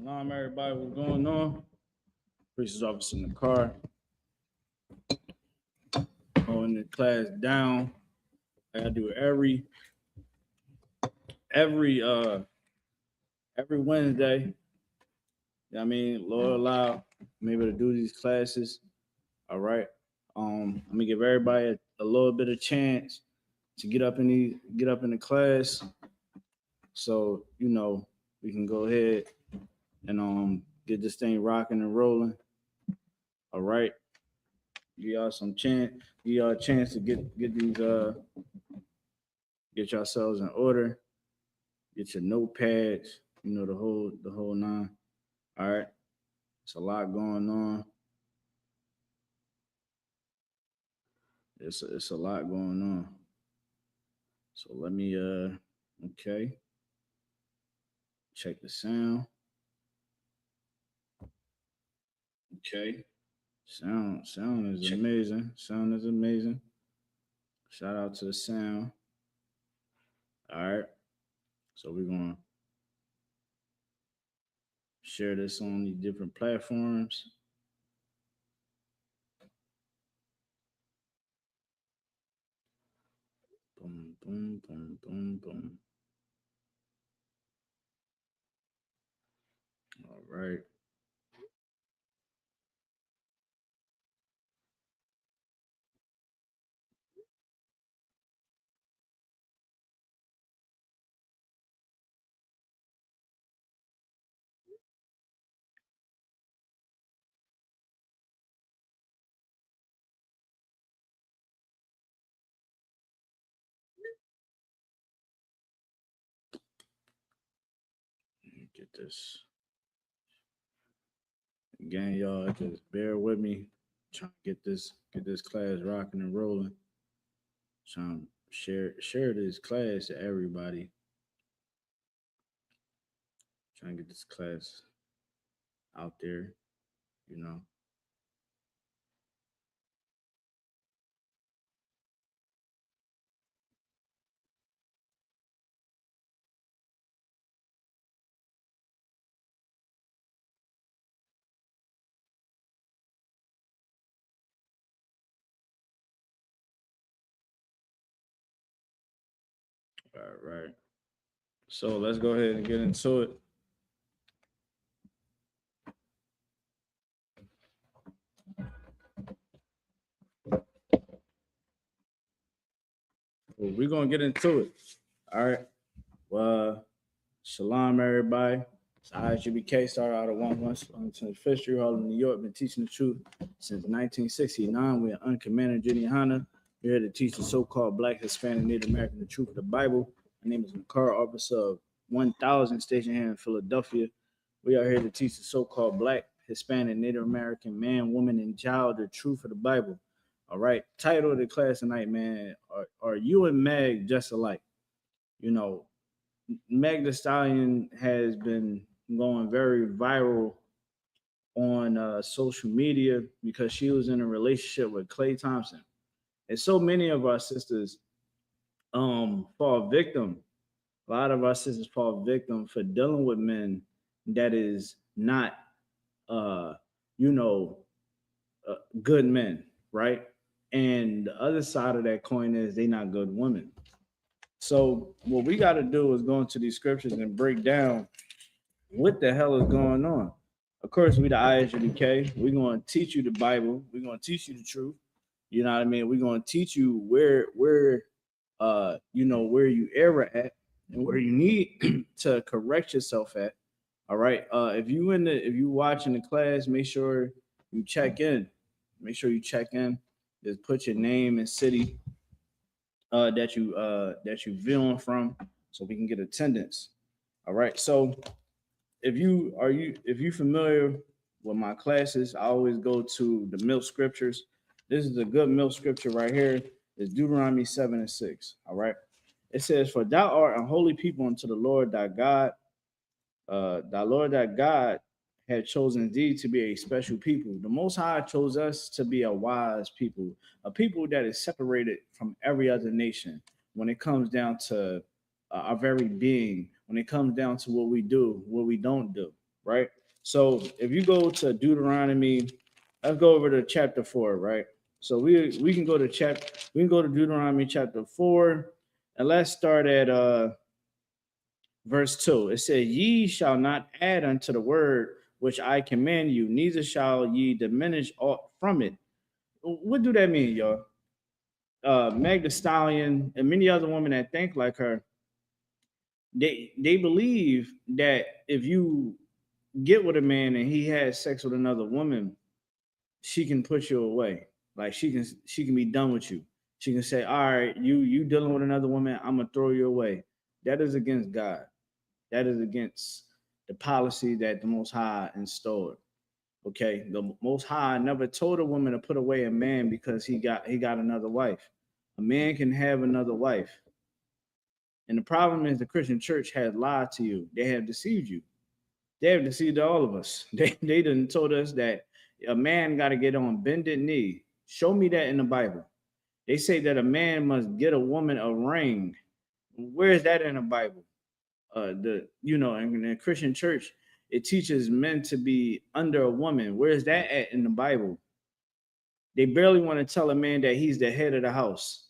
Shalom, everybody. What's going on? Priest's office in the car, holding the class down. I do every uh every Wednesday. I mean, Lord allow I'm able to do these classes. All right. I'm gonna give everybody a little bit of chance to get up in the class. So we can go ahead and get this thing rocking and rolling. All right. Give y'all some chance. Give y'all a chance to get these get yourselves in order. Get your notepads. The whole nine. All right. It's a lot going on. It's a lot going on. So let me okay. Check the sound. Okay. Sound is amazing. Sound is amazing. Shout out to the sound. All right. So we're gonna share this on these different platforms. Boom, boom, boom, boom, boom. All right. Get this. Again, y'all, just bear with me. Trying to get this class rocking and rolling. Trying to share this class to everybody. Trying to get this class out there, you know. All right. So let's go ahead and get into it. Well, we're gonna get into it. All right. Well, shalom, everybody. It's Isupk, started out of 1-1 Fishery Hall in New York. Been teaching the truth since 1969. We're uncommanded Junior Hana. We're here to teach the so-called Black, Hispanic, Native American the truth of the Bible. My name is Makar, officer of 1000 stationed here in Philadelphia. We are here to teach the so-called Black, Hispanic, Native American man, woman, and child the truth of the Bible. All right. Title of the class tonight, man. Are you and Meg just alike? You know, Meg the Stallion has been going very viral on social media because she was in a relationship with Clay Thompson. And so many of our sisters fall victim. A lot of our sisters fall victim for dealing with men that is not uh you know good men, right? And the other side of that coin is they not good women. So what we got to do is go into these scriptures and break down what the hell is going on. Of course, we the ISUBK. We're going to teach you the Bible. We're going to teach you the truth. You know what I mean? We're going to teach you where you error at and where you need to correct yourself at. All right. If you watching the class, make sure you check in. Make sure you check in. Just put your name and city that you viewing from, so we can get attendance. All right. So if you familiar with my classes, I always go to the milk scriptures. This is a good milk scripture right here. It's Deuteronomy 7:6. All right. It says, "For thou art a holy people unto the Lord thy God. Thy Lord thy God had chosen thee to be a special people. The Most High chose us to be a wise people, a people that is separated from every other nation when it comes down to our very being, when it comes down to what we do, what we don't do. right? So if you go to Deuteronomy, let's go over to chapter 4, right? So we can go to Deuteronomy chapter 4, and let's start at verse 2. It said, Ye shall not add unto the word which I command you, neither shall ye diminish aught from it. What do that mean, y'all? Meg the Stallion and many other women that think like her, they believe that if you get with a man and he has sex with another woman, she can put you away. Like she can be done with you. She can say, all right, you dealing with another woman, I'm gonna throw you away. That is against God. That is against the policy that the Most High installed. Okay, the Most High never told a woman to put away a man because he got another wife. A man can have another wife, and the problem is the Christian church has lied to you. They have deceived you. They have deceived all of us. They done told us that a man got to get on bended knee. Show me that in the Bible. They say that a man must get a woman a ring. Where is that in the Bible? In the Christian church, it teaches men to be under a woman. Where is that at in the Bible? They barely want to tell a man that he's the head of the house.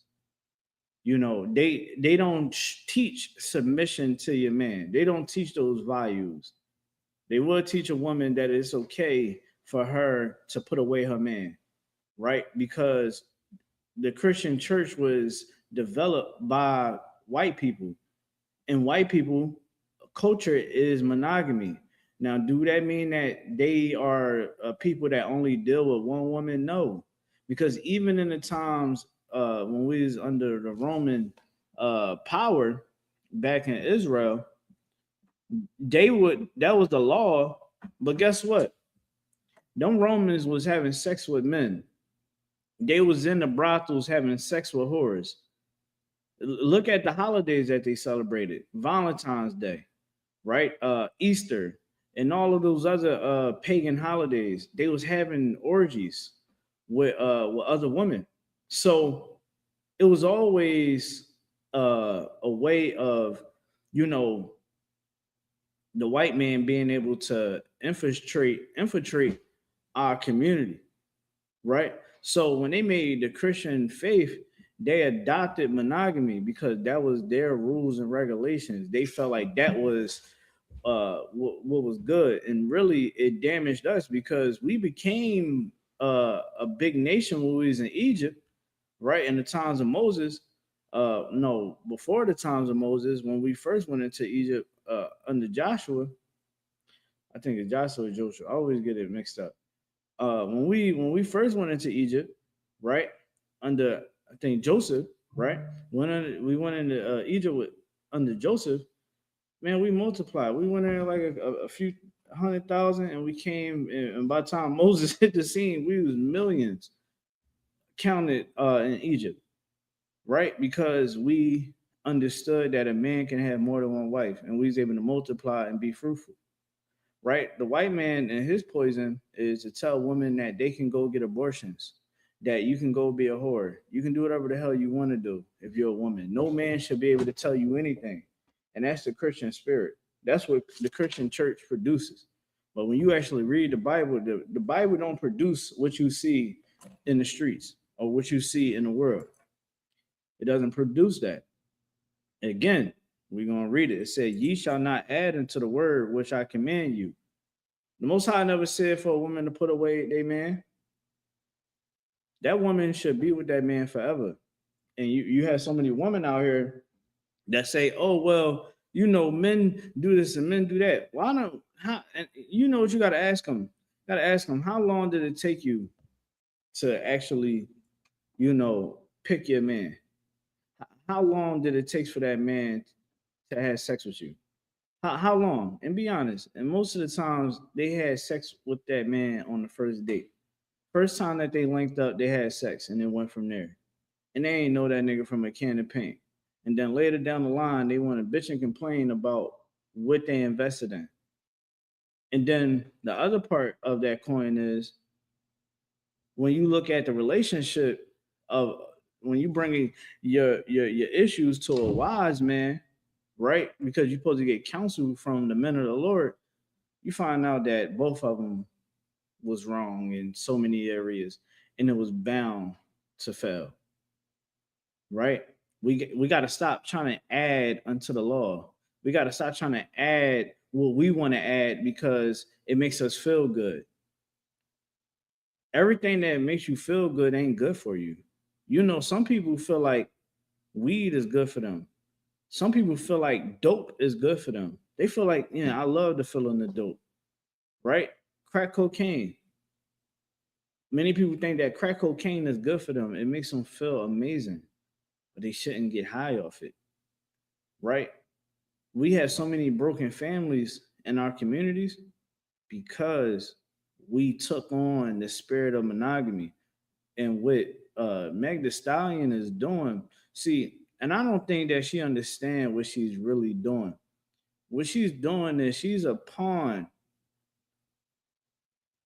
They don't teach submission to your man. They don't teach those values. They will teach a woman that it's okay for her to put away her man, right? Because the Christian church was developed by white people, and white people culture is monogamy. Now, do that mean that they are people that only deal with one woman? No, because even in the times when we was under the Roman power back in Israel, that was the law. But guess what? Them Romans was having sex with men. They was in the brothels having sex with whores. Look at the holidays that they celebrated. Valentine's Day, right? Easter, and all of those other pagan holidays. They was having orgies with other women. So it was always a way of, you know, the white man being able to infiltrate our community, right? So when they made the Christian faith, they adopted monogamy because that was their rules and regulations. They felt like that was what was good, and really it damaged us because we became a big nation when we was in Egypt, right? In the times of Moses, no, before the times of Moses, when we first went into Egypt under Joshua, I think it's Joshua or Joshua. I always get it mixed up. When we first went into Egypt, right, under I think Joseph, right, we went into Egypt under Joseph. Man, we multiplied. We went in like a few 100,000, and we came. And by the time Moses hit the scene, we was millions counted in Egypt, right? Because we understood that a man can have more than one wife, and we was able to multiply and be fruitful, right? The white man and his poison is to tell women that they can go get abortions, that you can go be a whore, you can do whatever the hell you want to do if you're a woman. No man should be able to tell you anything, and that's the Christian spirit. That's what the Christian church produces. But when you actually read the Bible, the Bible don't produce what you see in the streets or what you see in the world. It doesn't produce that. Again, we're going to read it. It said, Ye shall not add unto the word which I command you. The Most High never said for a woman to put away their man. That woman should be with that man forever. And you have so many women out here that say, oh, well, men do this and men do that. Why not? How? And you know what you got to ask them? Got to ask them, how long did it take you to actually, pick your man? How long did it take for that man to have sex with you? How long? And be honest. And most of the times they had sex with that man on the first date. First time that they linked up, they had sex and then went from there. And they ain't know that nigga from a can of paint. And then later down the line, they want to bitch and complain about what they invested in. And then the other part of that coin is when you look at the relationship of when you bring your issues to a wise man, right? Because you're supposed to get counsel from the men of the Lord. you find out that both of them was wrong in so many areas, and it was bound to fail. Right? We got to stop trying to add unto the law. We got to stop trying to add what we want to add because it makes us feel good. Everything that makes you feel good ain't good for you. You know, some people feel like weed is good for them. Some people feel like dope is good for them. They feel like, I love the feeling of dope, right? Crack cocaine. Many people think that crack cocaine is good for them. It makes them feel amazing, but they shouldn't get high off it, right? We have so many broken families in our communities because we took on the spirit of monogamy. And what Meg the Stallion is doing, see, and I don't think that she understands what she's really doing. What she's doing is she's a pawn.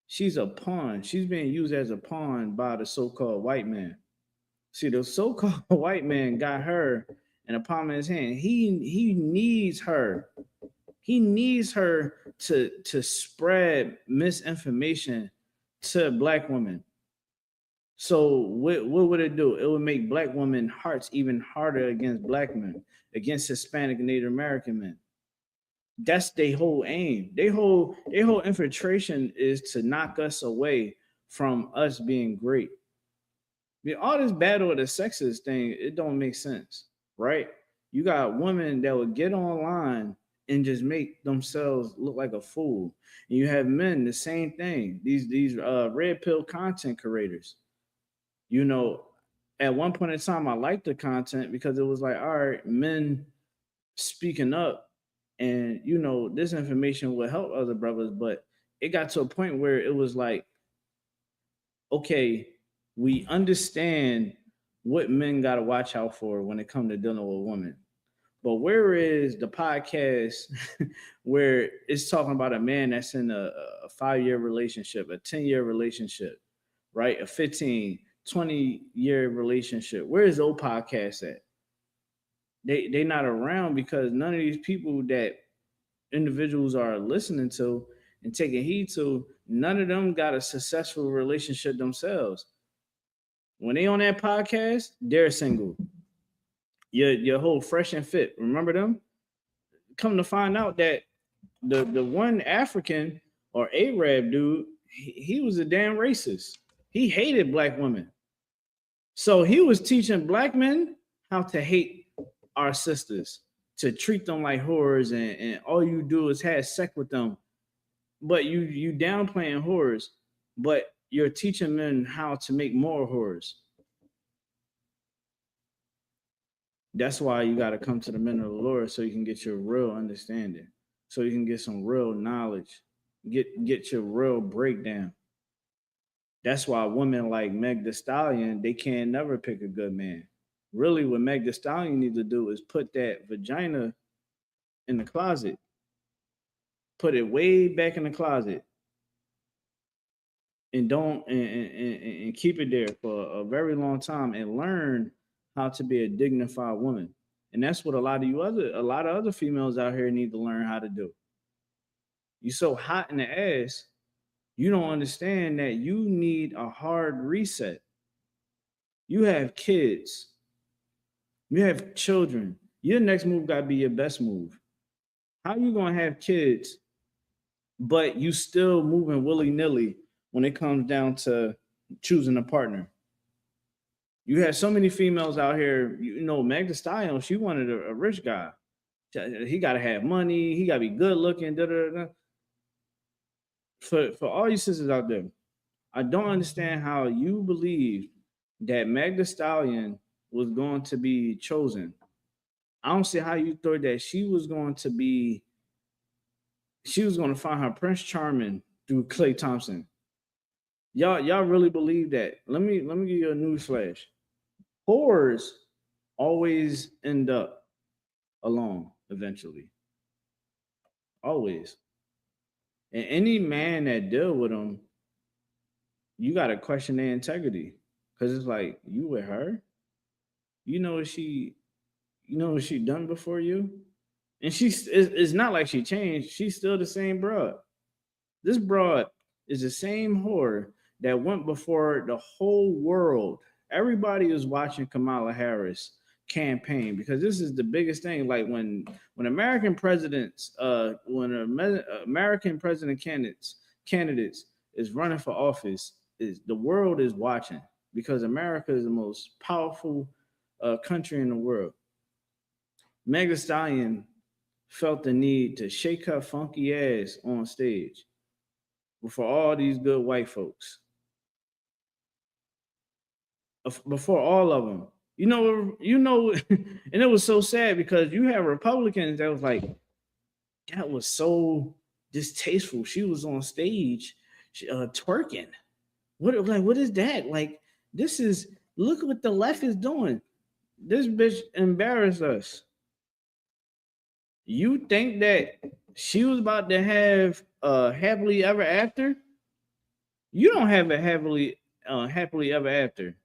She's a pawn. She's being used as a pawn by the so-called white man. See, the so-called white man got her in the palm of his hand. He needs her. He needs her to spread misinformation to black women. So what would it do? It would make black women hearts even harder against black men, against Hispanic and Native American men. That's their whole aim. Their whole infiltration is to knock us away from us being great. I mean, all this battle of the sexes thing, it don't make sense, right? You got women that would get online and just make themselves look like a fool. And you have men, the same thing. These red pill content creators. You know, at one point in time, I liked the content because it was like, all right, men speaking up, and this information will help other brothers. But it got to a point where it was like, okay, we understand what men got to watch out for when it comes to dealing with women. But where is the podcast where it's talking about a man that's in a 5-year relationship, a 10-year relationship, right? A 15, 20-year relationship. Where is those podcasts at? They not around because none of these people that individuals are listening to and taking heed to, none of them got a successful relationship themselves. When they on that podcast, they're single. Your whole fresh and fit. Remember them? Come to find out that the one African or Arab dude, he was a damn racist. He hated black women. So he was teaching black men how to hate our sisters, to treat them like whores, and all you do is have sex with them. But you downplaying whores, but you're teaching men how to make more whores. That's why you got to come to the men of the Lord so you can get your real understanding, so you can get some real knowledge, get your real breakdown. That's why women like Meg the Stallion, they can't never pick a good man. Really, what Meg the Stallion needs to do is put that vagina in the closet, put it way back in the closet, and don't and keep it there for a very long time and learn how to be a dignified woman. And that's what a lot of other females out here need to learn how to do. You so hot in the ass, you don't understand that you need a hard reset. You have kids, you have children. Your next move got to be your best move. How you gonna have kids, but you still moving willy nilly when it comes down to choosing a partner? You have so many females out here. Meg Thee Stallion, she wanted a rich guy. He got to have money. He got to be good looking. Da, da, da. For all you sisters out there, I don't understand how you believe that Meg Thee Stallion was going to be chosen. I don't see how you thought that she was going to find her Prince Charming through Clay Thompson. Y'all really believe that? Let me give you a news flash. Whores always end up alone eventually. Always. And any man that deal with them, you gotta question their integrity. Cause it's like, you with her? What she done before you? And it's not like she changed. She's still the same broad. This broad is the same whore that went before the whole world. Everybody is watching Kamala Harris campaign because this is the biggest thing. Like when American presidents, American president candidates is running for office, is the world is watching because America is the most powerful country in the world. Meg Thee Stallion felt the need to shake her funky ass on stage before all these good white folks, before all of them. And it was so sad because you have Republicans that was like, that was so distasteful. She was on stage twerking. What is that? Like, this is, look what the left is doing. This bitch embarrassed us. You think that she was about to have a happily ever after? You don't have a happily ever after.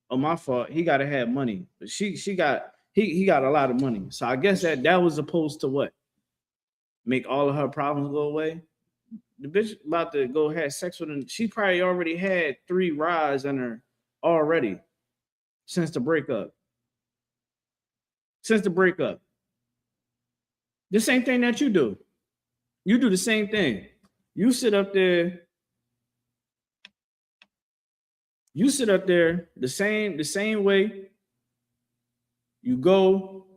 Oh, my fault. He gotta have money. But he got a lot of money. So I guess that was supposed to what? Make all of her problems go away. The bitch about to go have sex with him. She probably already had 3 rides on her already since the breakup. The same thing that you do. You do the same thing. You sit up there the same way. You go,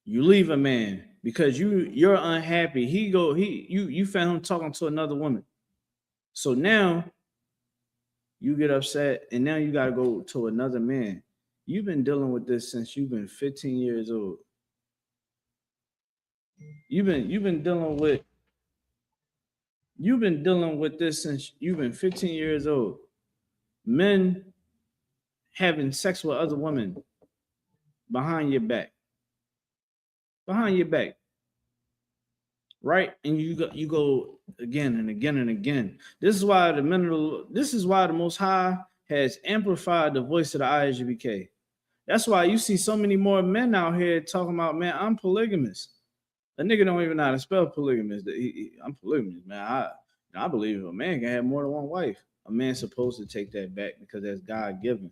you leave a man because you're unhappy. You found him talking to another woman. So now you get upset and now you gotta go to another man. You've been dealing with this since you've been 15 years old. You've been dealing with this since you've been 15 years old. Men having sex with other women behind your back. Right? And you go again and again and again. This is why the Most High has amplified the voice of the ISUPK. That's why you see so many more men out here talking about, man, I'm polygamous. A nigga don't even know how to spell polygamous. I'm polygamous, man. I believe a man can have more than one wife. A man's supposed to take that back because that's God given.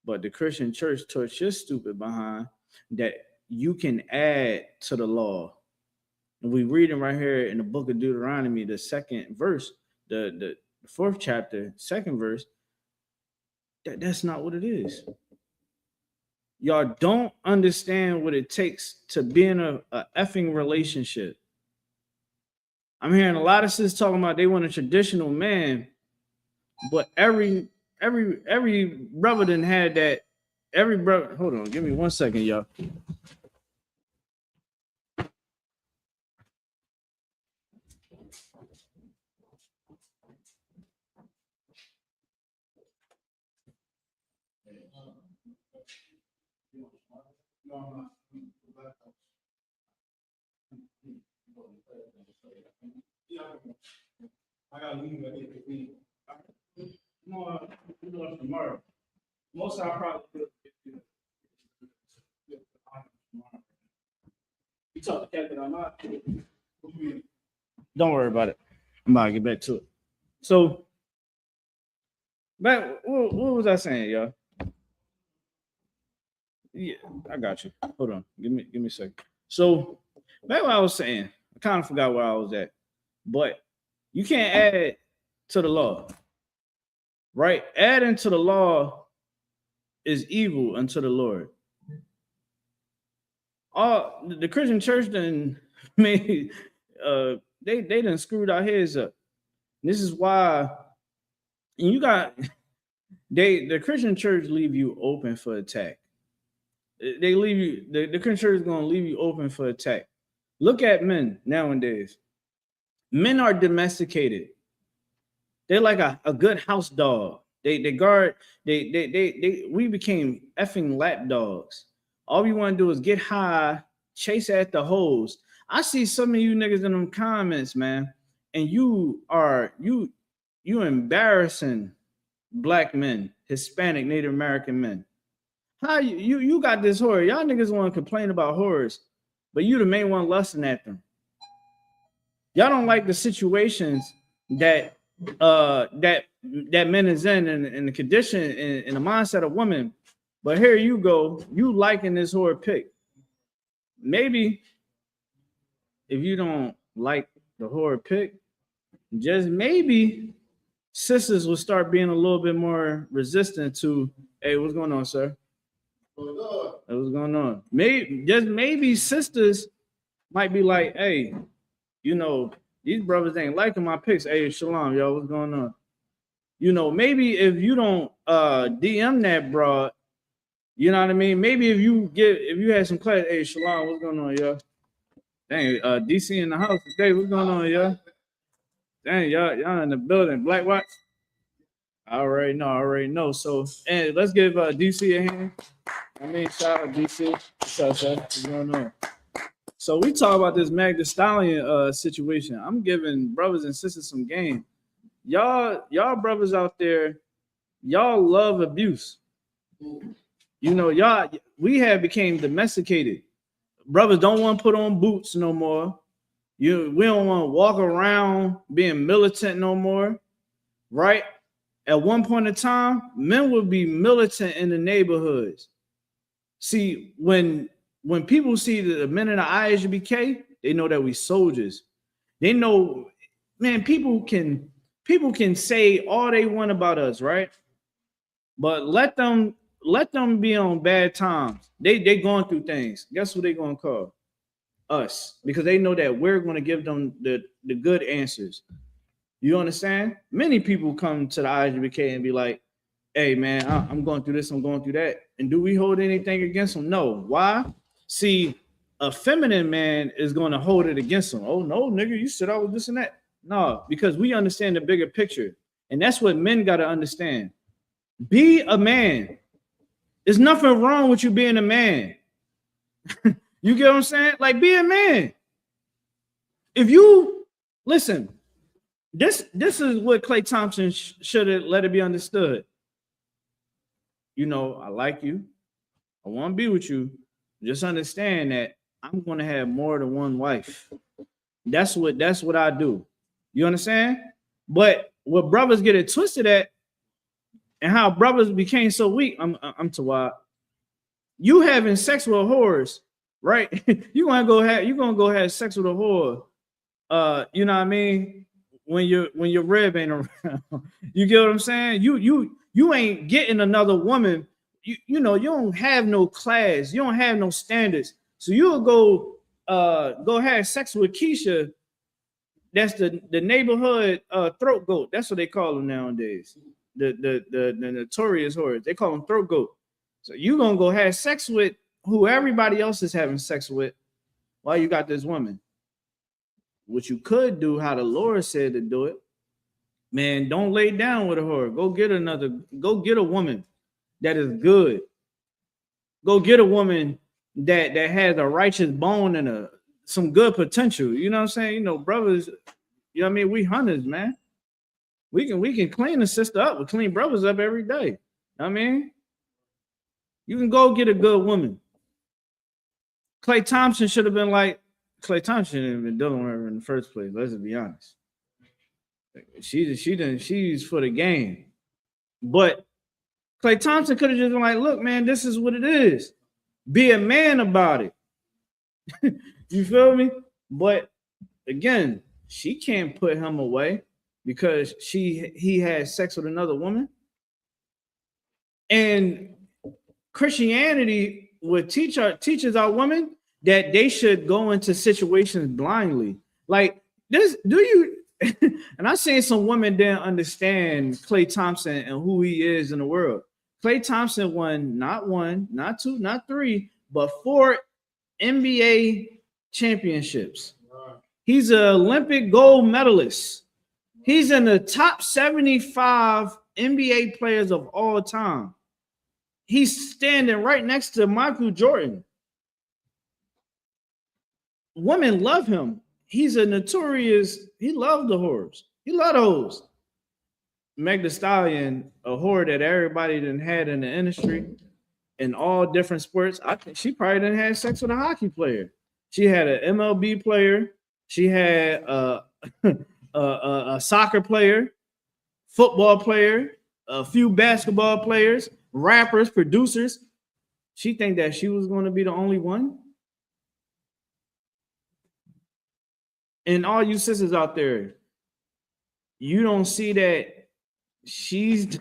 But the Christian church taught your stupid behind that you can add to the law. And we reading right here in the book of Deuteronomy, the 2nd verse, the 4th chapter, 2nd verse. That's not what it is. Y'all don't understand what it takes to be in a effing relationship. I'm hearing a lot of sis talking about they want a traditional man, but every brother done had that. Every brother, hold on, give me 1 second, y'all. I gotta leave at 8:15. Tomorrow. Most I probably will. You talk to Captain, I'm not. Don't worry about it. I'm about to get back to it. So, back, what was I saying, y'all? Yeah, I got you. Hold on. Give me a second. So, back what I was saying, I kind of forgot where I was at. But you can't add to the law. Right? Adding to the law is evil unto the Lord. All the Christian church then made they done screwed our heads up. This is why, and you got the Christian church leave you open for attack. They leave you, the Christian church is gonna leave you open for attack. Look at men nowadays. Men are domesticated. They're like a good house dog. They guard, we became effing lap dogs. All we want to do is get high, chase at the hoes. I see some of you niggas in them comments, man, and you embarrassing black men, Hispanic, Native American men. How you got this horror? Y'all niggas want to complain about horrors, but you the main one lusting at them. Y'all don't like the situations that that men is in the condition in the mindset of women. But here you go, you liking this horror pick. Maybe if you don't like the horror pick, just maybe sisters will start being a little bit more resistant to, hey, what's going on, sir? What's going on? Maybe sisters might be like, hey, you know, these brothers ain't liking my picks. Hey, shalom, yo, what's going on? You know, maybe if you don't DM that broad, you know what I mean? Maybe if you had some class, hey, shalom, what's going on, yo? Dang, DC in the house today, what's going on, yo? Dang, y'all in the building. Black Watch? I already know. So, and let's give DC a hand. I mean, shout out DC. What's up, sir? What's going on? So we talk about this Meg Thee Stallion situation. I'm giving brothers and sisters some game. Y'all brothers out there, y'all love abuse. You know, we have became domesticated. Brothers don't want to put on boots no more. We don't want to walk around being militant no more, right? At one point in time, men would be militant in the neighborhoods. See, when people see the men in the ISUBK, they know that we soldiers. They know, man, people can say all they want about us, right? But let them be on bad times. They going through things. Guess what they gonna call? Us, because they know that we're gonna give them the good answers. You understand? Many people come to the ISUBK and be like, hey man, I'm going through this, I'm going through that. And do we hold anything against them? No. Why? See, a feminine man is going to hold it against them. Oh no, nigga, you said I was this and that. No, because we understand the bigger picture. And that's what men got to understand. Be a man. There's nothing wrong with you being a man. You get what I'm saying? Like, be a man. If you listen, this is what Klay Thompson should have let it be understood. You know, I like you. I want to be with you. Just understand that I'm going to have more than one wife. That's what I do. You understand? But what brothers get it twisted at, and how brothers became so weak. I'm Tawad. You having sex with whores, right? you're gonna go have sex with a whore. You know what I mean? When your rib ain't around. You get what I'm saying? You ain't getting another woman. You know, you don't have no class, you don't have no standards. So you'll go have sex with Keisha. That's the neighborhood throat goat. That's what they call them nowadays. The notorious whores. They call them throat goat. So you gonna go have sex with who everybody else is having sex with while you got this woman. What you could do, how the Lord said to do it, man, don't lay down with a whore. Go get a woman that is good. Go get a woman that has a righteous bone and some good potential. You know what I'm saying? You know, brothers, you know what I mean? We hunters, man. We can clean a sister up. We clean brothers up every day. You know what I mean? You can go get a good woman. Klay Thompson should have been like, Klay Thompson shouldn't have been dealing with her in the first place. Let's be honest. She's for the game. But Klay Thompson could have just been like, look, man, this is what it is. Be a man about it. You feel me? But again, she can't put him away because he had sex with another woman. And Christianity would teaches our women that they should go into situations blindly. Like this, do you? And I seen some women didn't understand Klay Thompson and who he is in the world. Klay Thompson won not one, not two, not three, but 4 NBA championships. He's an Olympic gold medalist. He's in the top 75 NBA players of all time. He's standing right next to Michael Jordan. Women love him. He's a notorious, he loved the whores. He loved those. Meg Thee Stallion, a whore that everybody done had in the industry in all different sports. I think she probably done had sex with a hockey player. She had an MLB player. She had a soccer player, football player, a few basketball players, rappers, producers. She think that she was going to be the only one. And all you sisters out there, you don't see that she's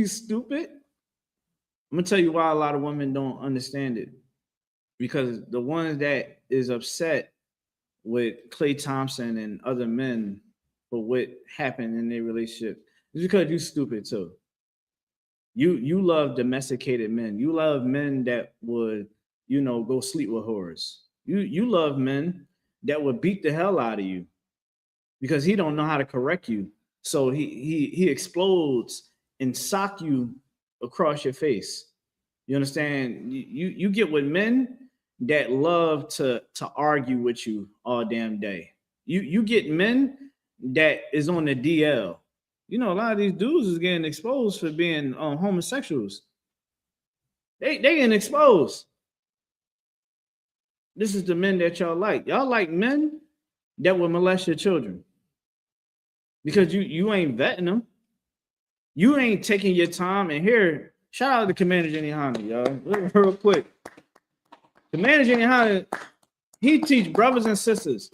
stupid. I'm gonna tell you why a lot of women don't understand it. Because the ones that is upset with Klay Thompson and other men for what happened in their relationship is because you stupid too. You love domesticated men. You love men that would, go sleep with whores. You love men that would beat the hell out of you because he don't know how to correct you. So he explodes and sock you across your face. You understand? You get with men that love to argue with you all damn day. You get men that is on the DL. A lot of these dudes is getting exposed for being homosexuals. They getting exposed. This is the men that y'all like. Y'all like men that will molest your children because you ain't vetting them. You ain't taking your time. And here, shout out to Commander Jenny Honda, y'all. Real quick. Commander Jenny Honda, he teach brothers and sisters.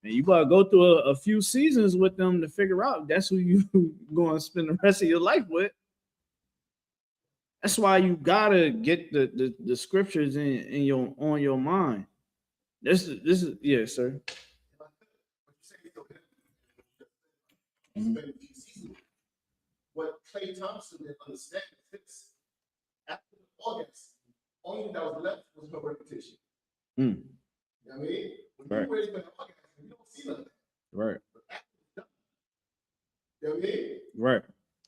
And you gotta go through a few seasons with them to figure out that's who you going to spend the rest of your life with. That's why you gotta get the scriptures in your on your mind. This is yeah, sir. What Klay Thompson didn't understand is after August, only thing that was left was her reputation. You know what I mean? When you ready for August, you don't see nothing. Right. You know what I mean? Right.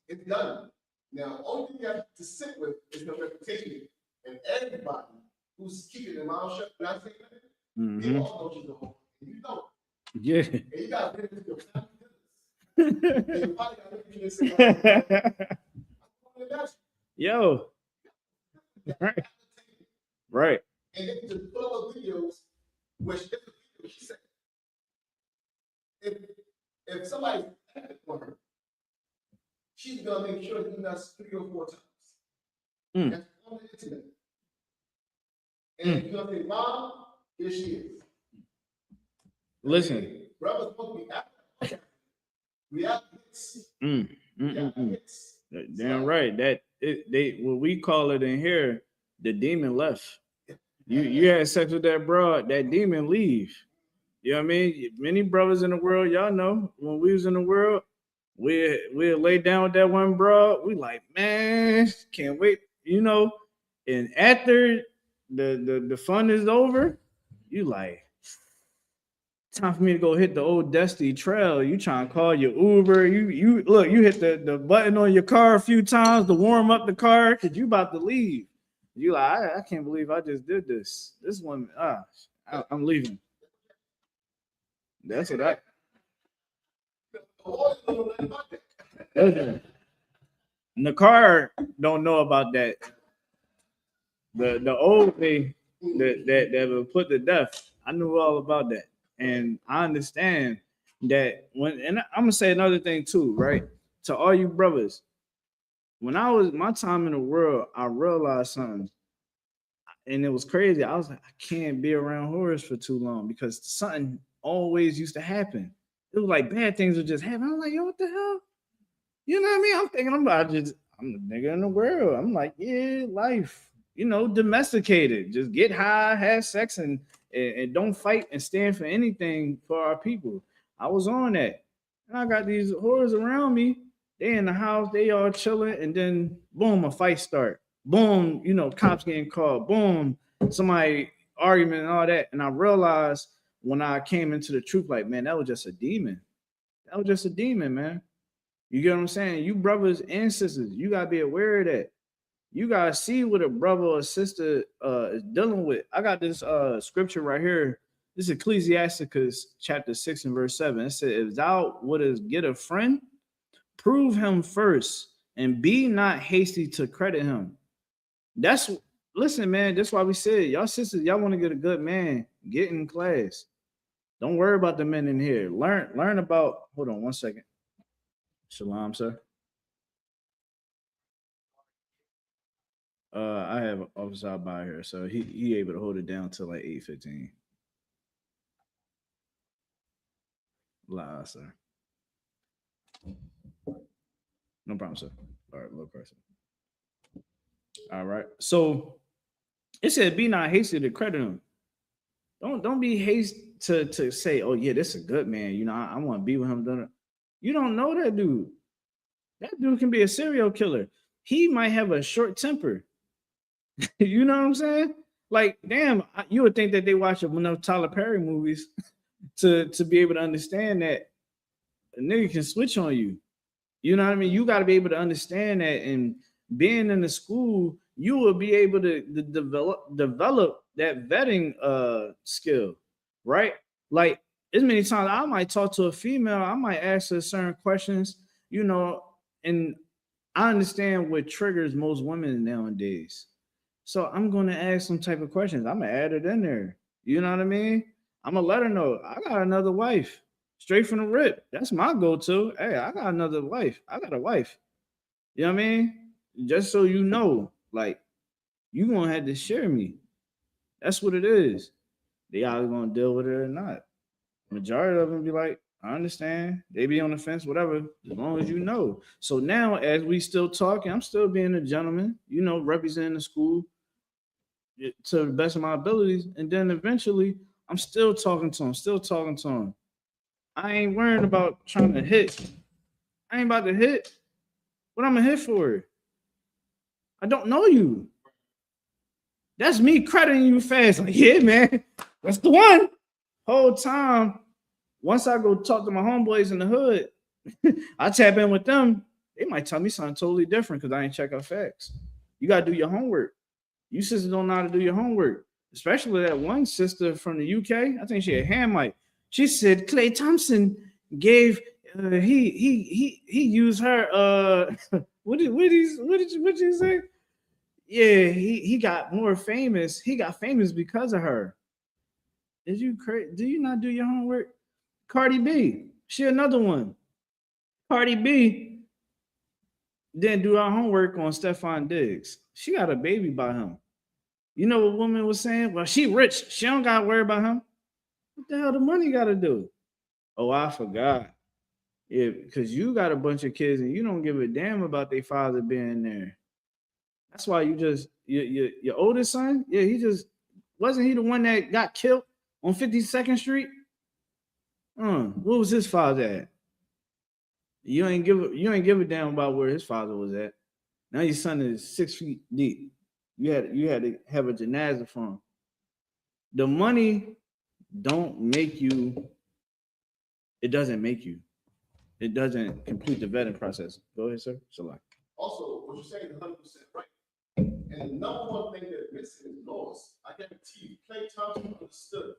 It's done. Now, only thing you have to sit with is the reputation. And everybody who's keeping their mouth shut, not saying nothing, they all know she's a hoe. And you don't. Yeah. And you got to bring it to your family. And you probably got to look at you and say, yo. Right. Right. And then just put up videos where she said, if somebody's for her, she's gonna make sure you not 3 or 4 times. That's on the internet. And you're gonna say, Mom, here she is. Listen. Brothers supposed to be after. We have hits. Damn right. What we call it in here, the demon left. You had sex with that broad, that demon leave. You know what I mean? Many brothers in the world, y'all know, when we was in the world, we lay down with that one broad. We like, man, can't wait, And after the fun is over, you like, time for me to go hit the old dusty trail. You trying to call your Uber. You look, you hit the button on your car a few times to warm up the car because you about to leave. You like, I can't believe I just did this. This one, I'm leaving. That's what I. The car don't know about that. The old thing that will put to death. I knew all about that, and I understand that and I'm gonna say another thing too, right? To all you brothers, when I was my time in the world, I realized something. And it was crazy. I was like, I can't be around whores for too long because something always used to happen. It was like bad things would just happen. I'm like, yo, what the hell? You know what I mean? I'm thinking I'm the nigga in the world. I'm like, yeah, life, domesticated. Just get high, have sex, and don't fight and stand for anything for our people. I was on that. And I got these whores around me. They in the house, they all chilling, and then boom, a fight start. Boom, cops getting called. Boom, somebody argument and all that. And I realized when I came into the truth, like, man, that was just a demon. That was just a demon, man. You get what I'm saying? You brothers and sisters, you gotta be aware of that. You gotta see what a brother or sister is dealing with. I got this scripture right here. This is Ecclesiasticus chapter 6 and verse 7. It says, if thou wouldest get a friend, prove him first, and be not hasty to credit him. Listen, man, that's why we said, y'all sisters, y'all want to get a good man, get in class. Don't worry about the men in here. Learn about. Hold on 1 second. Shalom, sir. I have an officer out by here, so he able to hold it down till like 8:15. La, sir. No problem, sir. All right, low person. All right. So it said, "Be not hasty to credit him. Don't be hasty to say, oh yeah, this is a good man. You know, I want to be with him. You don't know that dude. That dude can be a serial killer. He might have a short temper. You know what I'm saying? Like, damn, you would think that they watch enough Tyler Perry movies to be able to understand that a nigga can switch on you. You know what I mean? You got to be able to understand that, and being in the school, you will be able to develop that vetting skill, right? Like, as many times I might talk to a female, I might ask her certain questions, you know, and I understand what triggers most women nowadays. So I'm gonna ask some type of questions. I'm gonna add it in there. You know what I mean? I'm gonna let her know I got another wife. Straight from the rip. That's my go-to. Hey, I got another wife. I got a wife. You know what I mean? Just so you know, like, you gonna have to share me. That's what it is. They either gonna deal with it or not. Majority of them be like, I understand. They be on the fence, whatever, as long as you know. So now, as we still talking, I'm still being a gentleman, you know, representing the school to the best of my abilities. And then eventually, I'm still talking to him, still talking to him. I ain't worrying about trying to hit. I ain't about to hit. What I'm gonna hit for? I don't know you. That's me crediting you fast. Like, yeah, man, that's the one. Whole time, once I go talk to my homeboys in the hood, I tap in with them. They might tell me something totally different because I ain't check out facts. You gotta do your homework. You sisters don't know how to do your homework, especially that one sister from the UK. I think she had hand mic. She said Clay Thompson gave he used her what did you say? Yeah, he got more famous. He got famous because of her. Is you crazy? Do you not do your homework? Cardi B, she another one. Cardi B didn't do our homework on Stefan Diggs. She got a baby by him. You know what woman was saying? Well, she rich. She don't got to worry about him. What the hell the money got to do? Oh, I forgot. Yeah, because you got a bunch of kids and you don't give a damn about their father being there. That's why you just your oldest son. Yeah, he just wasn't he the one that got killed on 52nd Street? What was his father at? You ain't give a damn about where his father was at. Now your son is 6 feet deep. You had to have a janaza for him. The money don't make you. It doesn't make you. It doesn't complete the vetting process. Go ahead, sir. Shalom. Also, what you're saying is 100% right. And the number one thing that missing is laws. I guarantee you, Clay Thompson understood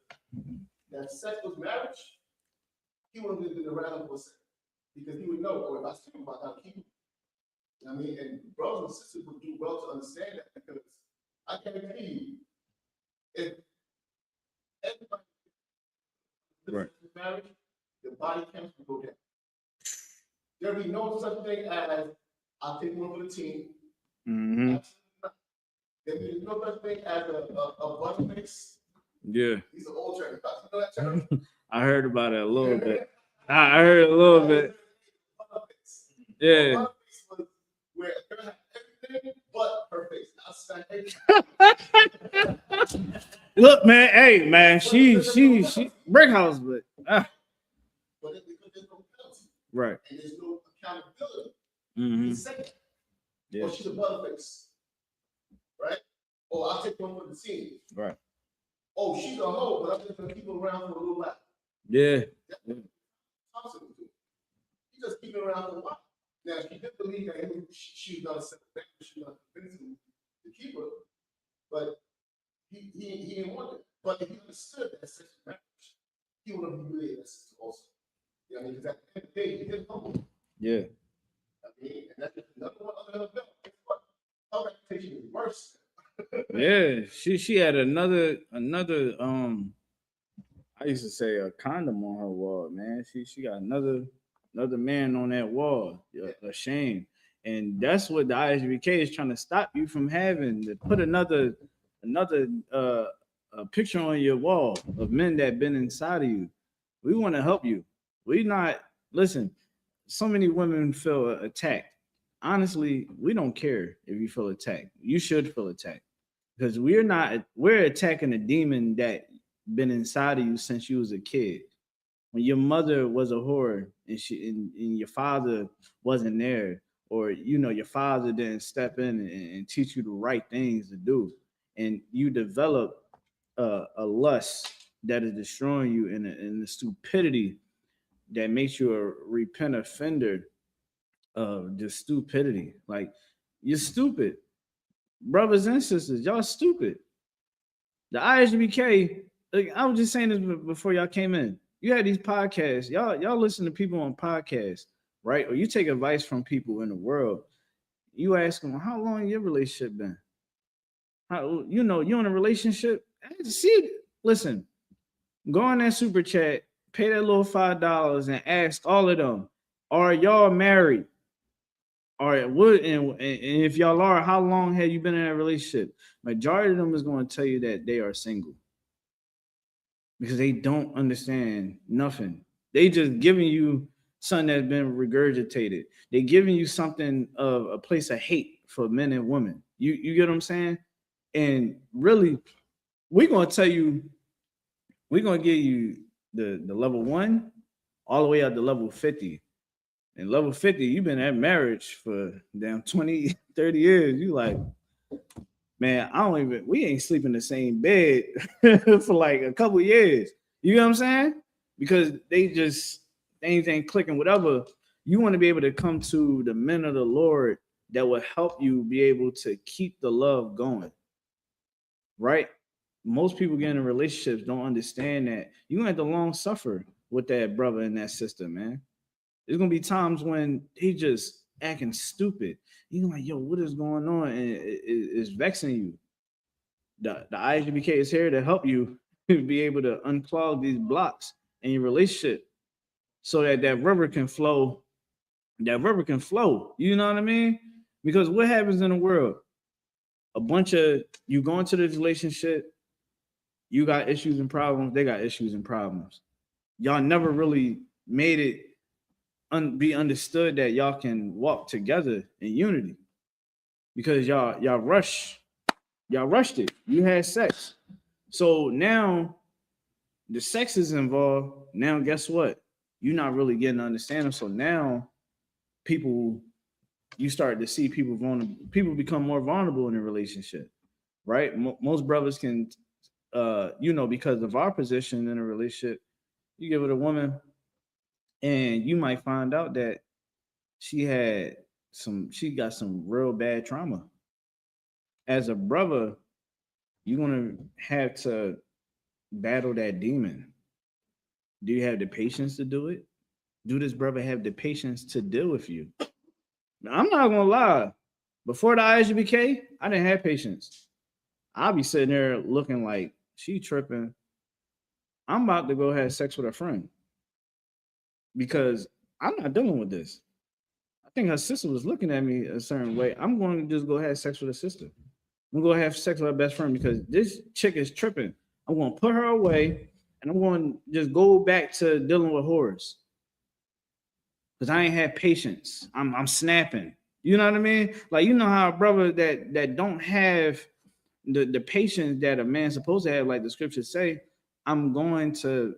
that sex was marriage. He wouldn't have been around for a second because he would know, oh, if I speak about how to keep it. You know what I mean? And brothers and sisters would do well to understand that because I guarantee you, if everybody right. marriage, the body counts will go down. There'll be no such thing as I'll take one for the team. Mm-hmm. There'll be no such thing as a butt face. Yeah. These are old terms. You know that term? I heard about it a little bit. I heard a little bit. Yeah. Where a girl had everything but her face. Look, man. Hey, man. She brick house, but but it's because there's no penalty. Right. And there's no accountability. Mm-hmm. Yeah. Or she's a butterface. Right? Oh, I'll take one for the team. Right. Oh, she's a hoe, but I'm just gonna keep her around for a little while. Yeah. That's what Thompson would do. He just keep her around for a while. Now she did believe that she was gonna set the back, she was gonna convince him to keep her, but he didn't want it. But if he understood that sex was marriage, he would have humiliated that sister also. You know what I mean? Because at the end of the day, he didn't humble. Yeah. I mean, and that's just another one under her belt. Guess what? Her reputation is worse. Yeah, she had another I used to say a condom on her wall, man. She got another man on that wall. A shame. And that's what the ISBK is trying to stop you from having, to put another a picture on your wall of men that been inside of you. We want to help you. We not listen. So many women feel attacked. Honestly, we don't care if you feel attacked. You should feel attacked because we're attacking a demon that been inside of you since you was a kid. When your mother was a whore and your father wasn't there, or your father didn't step in and teach you the right things to do, and you develop a lust that is destroying you, and the stupidity that makes you a repent offender of just stupidity. Like, you're stupid, brothers and sisters. Y'all stupid. The ISBK. Like, I was just saying this before y'all came in. You had these podcasts. Y'all listen to people on podcasts, right? Or you take advice from people in the world. You ask them, how long your relationship been? How you in a relationship? See, listen, go on that super chat, pay that little $5 and ask all of them, are y'all married? All right, what and if y'all are, how long have you been in a relationship? Majority of them is going to tell you that they are single because they don't understand nothing. They just giving you something that's been regurgitated. They giving you something of a place of hate for men and women. You get what I'm saying? And really, we're gonna tell you, we're gonna give you the level 1 all the way up to level 50. And level 50, you've been at marriage for damn 20, 30 years. You like, man, we ain't sleeping in the same bed for like a couple years. You know what I'm saying? Because things ain't clicking, whatever. You want to be able to come to the men of the Lord that will help you be able to keep the love going. Right? Most people get in relationships don't understand that you're gonna have to long suffer with that brother and that sister, man. There's gonna be times when he just acting stupid. You're like, yo, what is going on? And it's vexing you. The IGBK is here to help you be able to unclog these blocks in your relationship so that river can flow. That river can flow. You know what I mean? Because what happens in the world? A bunch of you go into this relationship, you got issues and problems, they got issues and problems. Y'all never really made it be understood that y'all can walk together in unity because y'all rushed it. You had sex. So now the sex is involved. Now guess what? You're not really getting to understand them. So now you start to see people vulnerable. People become more vulnerable in a relationship, right? Most brothers can, because of our position in a relationship, you give it a woman, and you might find out that she got some real bad trauma. As a brother, you're gonna have to battle that demon. Do you have the patience to do it? Do this brother have the patience to deal with you? I'm not gonna lie. Before the ISBK, I didn't have patience. I'll be sitting there looking like she tripping. I'm about to go have sex with a friend because I'm not dealing with this. I think her sister was looking at me a certain way. I'm going to just go have sex with her sister. I'm going to have sex with her best friend because this chick is tripping. I'm going to put her away and I'm going to just go back to dealing with whores because I ain't had patience. I'm snapping. You know what I mean? Like, you know how a brother that don't have the patience that a man's supposed to have, like the scriptures say, I'm going to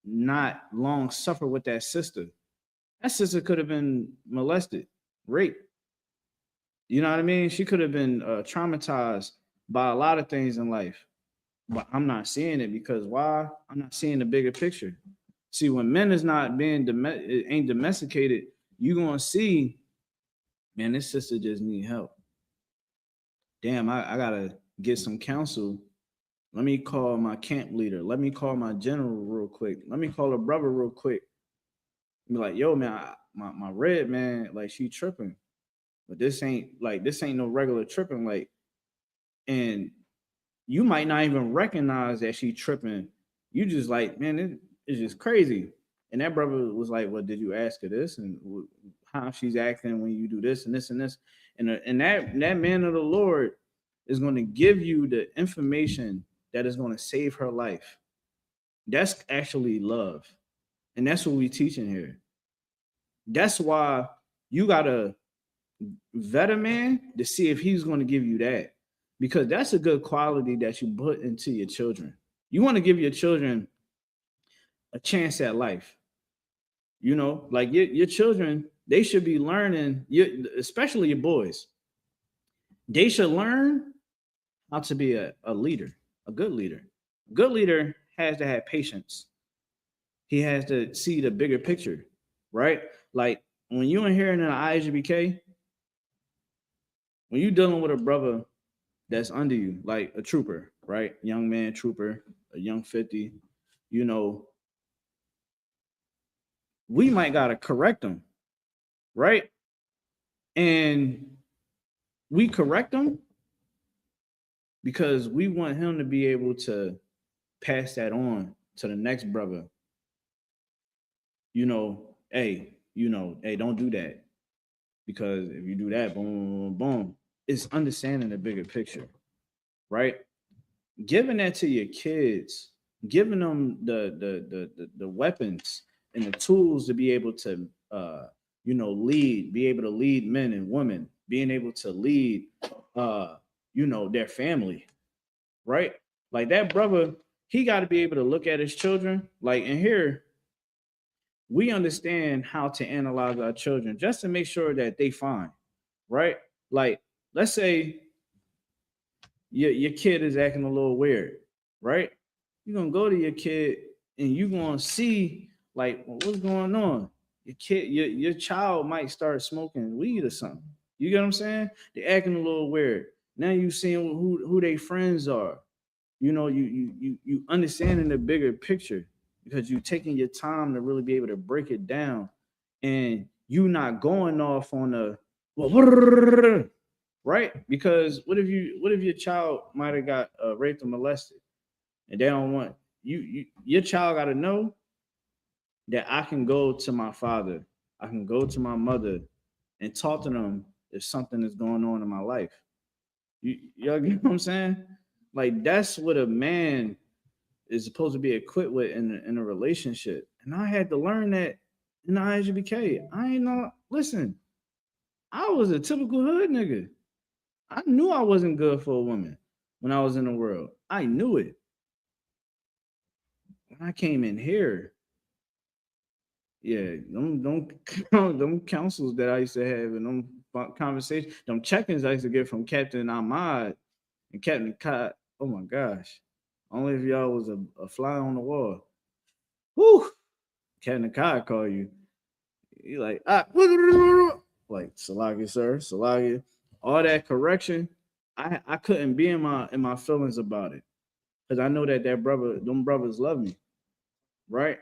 not long suffer with that sister. That sister could have been molested, raped. You know what I mean? She could have been traumatized by a lot of things in life. But I'm not seeing it because why? I'm not seeing the bigger picture. See, when men is not being ain't domesticated, you gonna see, man, this sister just need help. Damn, I gotta get some counsel. Let me call my camp leader. Let me call my general real quick. Let me call a brother real quick. Be like, yo, man, my red man, like she tripping, but this ain't no regular tripping. Like, and you might not even recognize that she tripping you just like, man, it's just crazy. And that brother was like, well, did you ask her this and how she's acting when you do this and this and this? And that man of the Lord is going to give you the information that is going to save her life. That's actually love. And that's what we teaching here. That's why you gotta vet a man to see if he's going to give you that, because that's a good quality that you put into your children. You want to give your children a chance at life. You know, like your children, they should be learning, especially your boys. They should learn how to be a leader, a good leader. A good leader has to have patience. He has to see the bigger picture, right? Like when you're inheriting an ISUBK, when you're dealing with a brother that's under you, like a trooper, right? Young man trooper, a young 50, you know, we might gotta correct them, right? And we correct them because we want him to be able to pass that on to the next brother. Hey, hey, don't do that. Because if you do that, boom, boom, boom, it's understanding the bigger picture, right? Giving that to your kids, giving them the weapons and the tools to be able to be able to lead men and women, being able to lead their family, right? Like that brother, he got to be able to look at his children. Like, and here we understand how to analyze our children just to make sure that they fine, right? Like, let's say your kid is acting a little weird, right? You're gonna go to your kid and you're gonna see like, well, what's going on. Your child might start smoking weed or something. You get what I'm saying? They're acting a little weird. Now you seeing who their friends are. You understanding the bigger picture because you're taking your time to really be able to break it down, and you not going off on a right? Because what if your child might have got raped or molested, and they don't want your child got to know that I can go to my father, I can go to my mother, and talk to them if something is going on in my life. Y'all get what I'm saying? Like that's what a man is supposed to be equipped with in a relationship. And I had to learn that in the ISUBK. I ain't know. Listen, I was a typical hood nigga. I knew I wasn't good for a woman when I was in the world. I knew it. When I came in here, yeah, them counsels that I used to have and them conversations, them check-ins I used to get from Captain Ahmad and Captain Cott. Oh my gosh. Only if y'all was a fly on the wall. Whew. Captain Cott call you. You like, like Salagi, sir, Salagi. All that correction, I couldn't be in my feelings about it. Because I know that them brothers love me. Right?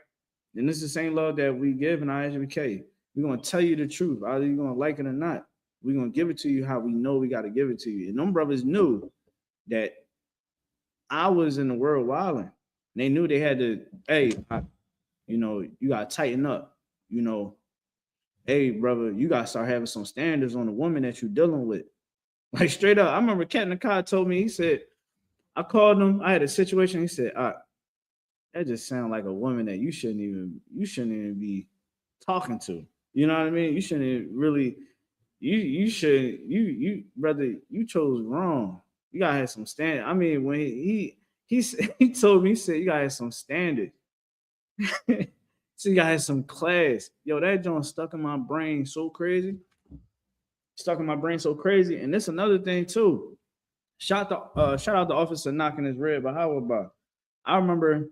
And it's the same love that we give in ISUBK. We're gonna tell you the truth, either you're gonna like it or not. We're gonna give it to you how we know we gotta give it to you. And them brothers knew that I was in the world wilding. They knew they had to, hey, you gotta tighten up. Hey, brother, you gotta start having some standards on the woman that you're dealing with. Like straight up. I remember Captain Cod told me, he said, I called him, I had a situation. He said, that just sounds like a woman that you shouldn't even be talking to. You know what I mean? You shouldn't really, brother, you chose wrong. You gotta have some standard. I mean, when he told me, he said, you gotta have some standard. So you gotta have some class. Yo, that joint stuck in my brain so crazy. Stuck in my brain so crazy. And this another thing too. Shout out the officer knocking his rib, but how about? I remember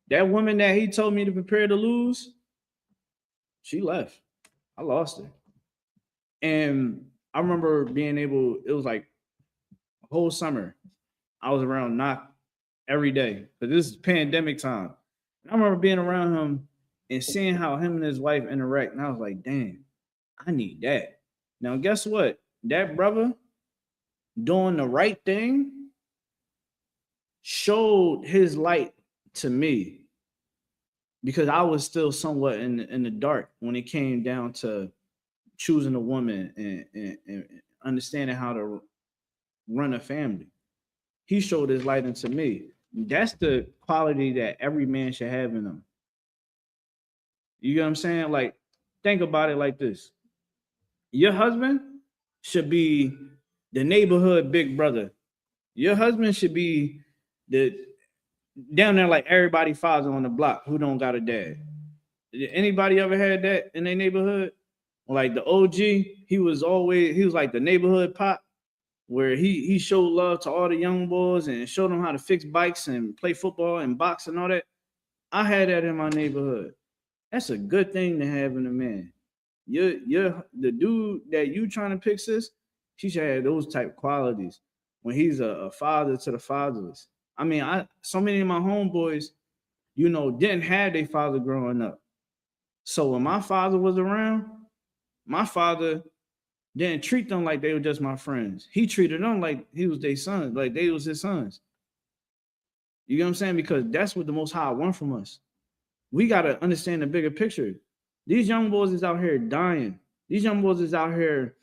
that woman that he told me to prepare to lose, she left. I lost her. And I remember being able, it was like a whole summer. I was around Knock every day. But this is pandemic time. And I remember being around him and seeing how him and his wife interact. And I was like, damn, I need that. Now, guess what? That brother doing the right thing showed his light to me because I was still somewhat in the dark when it came down to choosing a woman and understanding how to run a family. He showed his light into me. That's the quality that every man should have in them. You get what I'm saying? Like, think about it like this. Your husband should be the neighborhood big brother. Your husband should be the down there like everybody father on the block who don't got a dad. Did anybody ever had that in their neighborhood? Like the OG, he was like the neighborhood pop where he showed love to all the young boys and showed them how to fix bikes and play football and box and all that. I had that in my neighborhood. That's a good thing to have in a man. You're the dude that you trying to pick, sis, she should have those type qualities when he's a father to the fatherless. I mean, so many of my homeboys, didn't have their father growing up. So when my father was around, my father didn't treat them like they were just my friends. He treated them like he was their sons, like they was his sons. You get what I'm saying? Because that's what the Most High want from us. We got to understand the bigger picture. These young boys is out here dying. These young boys is out here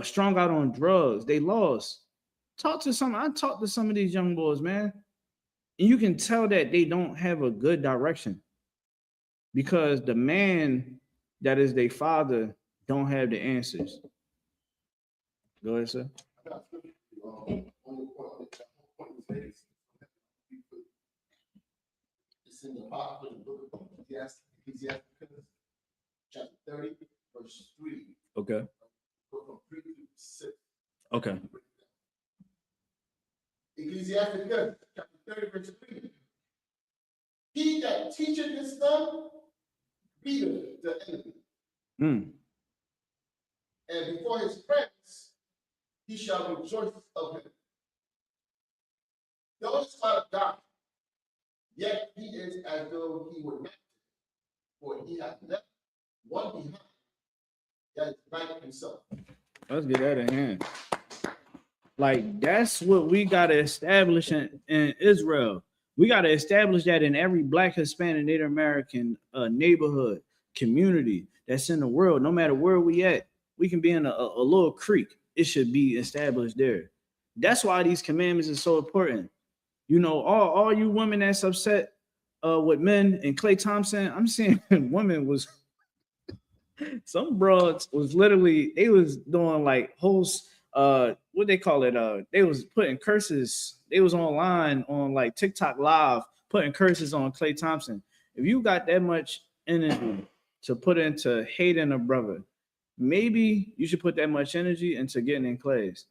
strung out on drugs. They lost. I talked to some of these young boys, man. And you can tell that they don't have a good direction because the man that is their father don't have the answers. Go ahead, sir. It's in the book of Ecclesiastes, chapter 30, verse 3. Okay. Go from 3 to 6. Okay. Ecclesiastes, chapter 30, verse 3. He that teacheth his son, beateth the enemy. And before his friends, he shall rejoice of him. Though it's not of God, yet he is as though he were not, for he hath left one behind that is like himself. Let's get that in hand. Like, that's what we got to establish in Israel. We got to establish that in every Black, Hispanic, Native American neighborhood, community that's in the world. No matter where we at, we can be in a little creek. It should be established there. That's why these commandments are so important. All you women that's upset with men and Klay Thompson, I'm seeing women was some broads was literally, they was doing like hosts, what they call it, they was putting curses. They was online on like TikTok live putting curses on Klay Thompson. If you got that much energy to put into hating a brother, maybe you should put that much energy into getting in Klay's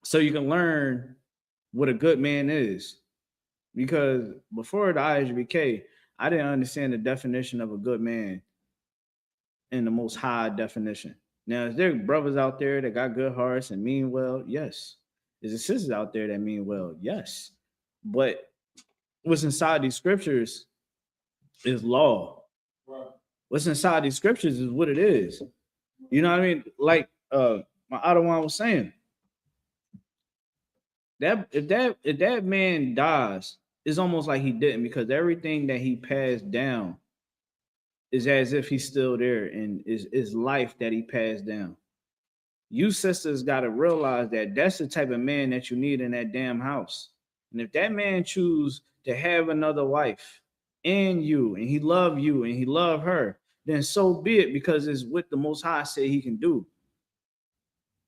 so you can learn what a good man is. Because before the ISBK, I didn't understand the definition of a good man in the most high definition. Now, is there brothers out there that got good hearts and mean well? Yes. Is there sisters out there that mean well? Yes. But what's inside these scriptures is law. Right. What's inside these scriptures is what it is. You know what I mean? Like my Adawan was saying, that if that man dies, it's almost like he didn't, because everything that he passed down is as if he's still there and is life that he passed down. You sisters got to realize that that's the type of man that you need in that damn house. And if that man choose to have another wife and he love you and he love her, then so be it, because it's what the Most High said he can do.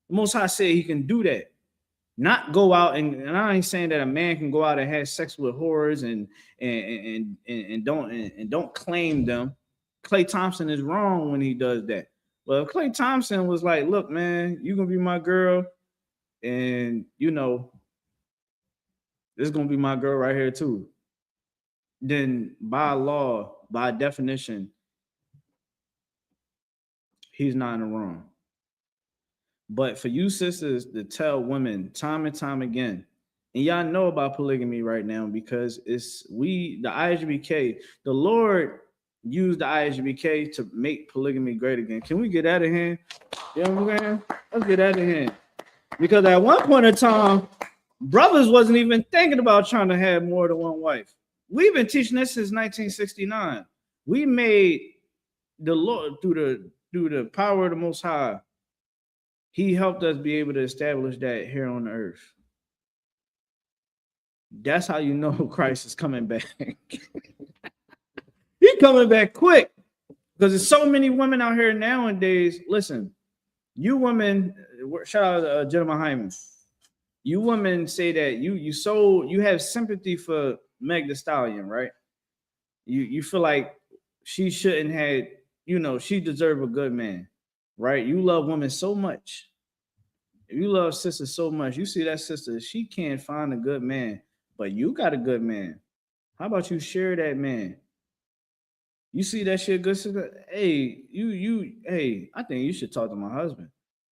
The Most High said he can do that. Not go out and I ain't saying that a man can go out and have sex with whores and don't claim them. Klay Thompson is wrong when he does that. Well, if Klay Thompson was like, look, man, you're gonna be my girl, and this is gonna be my girl right here too, then by law, by definition, he's not in the wrong. But for you sisters to tell women time and time again, and y'all know about polygamy right now, because the ISBK, the Lord used the ISBK to make polygamy great again. Can we get out of hand? You know what I'm saying? Let's get out of hand. Because at one point in time, brothers wasn't even thinking about trying to have more than one wife. we've been teaching this since 1969. We made the Lord through the power of the Most High. He helped us be able to establish that here on the earth. That's how you know Christ is coming back. He's coming back quick because there's so many women out here nowadays. Listen, you women, shout out to Gentleman Hyman. You women say that you have sympathy for Meg Thee Stallion, right? You feel like she shouldn't have, she deserve a good man, right? You love women so much. If you love sister so much, you see that sister, she can't find a good man, but you got a good man. How about you share that man? You see that shit, good sister? Hey, hey, I think you should talk to my husband.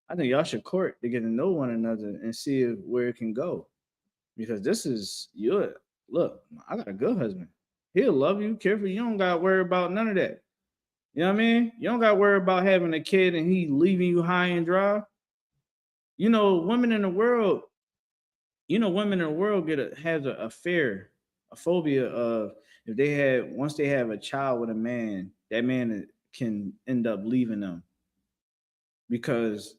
I think y'all should court to get to know one another and see where it can go. Because this is look, I got a good husband. He'll love you, care for you. You don't got to worry about none of that. You know what I mean? You don't got to worry about having a kid and he leaving you high and dry. Women in the world has a fear, a phobia of if once they have a child with a man, that man can end up leaving them. Because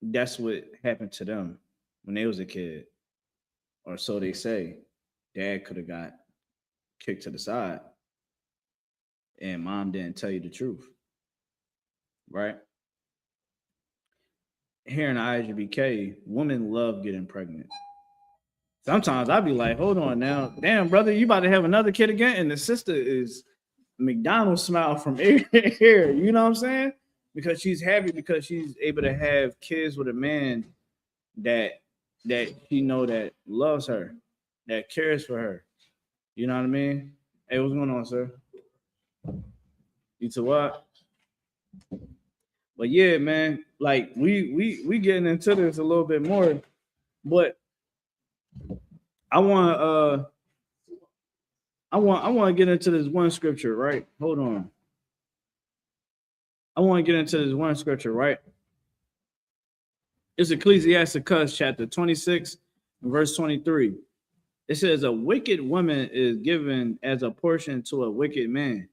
that's what happened to them when they was a kid. Or so they say. Dad could have got kicked to the side. And mom didn't tell you the truth. Right? Here in the ISUBK, women love getting pregnant. Sometimes I'd be like, hold on now. Damn, brother, you about to have another kid again? And the sister is McDonald's smile from ear to ear. You know what I'm saying? Because she's happy because she's able to have kids with a man that she know that loves her, that cares for her. You know what I mean? Hey, what's going on, sir? You to what? But yeah, man, like we getting into this a little bit more, but I want to get into this one scripture, right? Hold on. I want to get into this one scripture, right? It's Ecclesiastes chapter 26 and verse 23. It says, a wicked woman is given as a portion to a wicked man.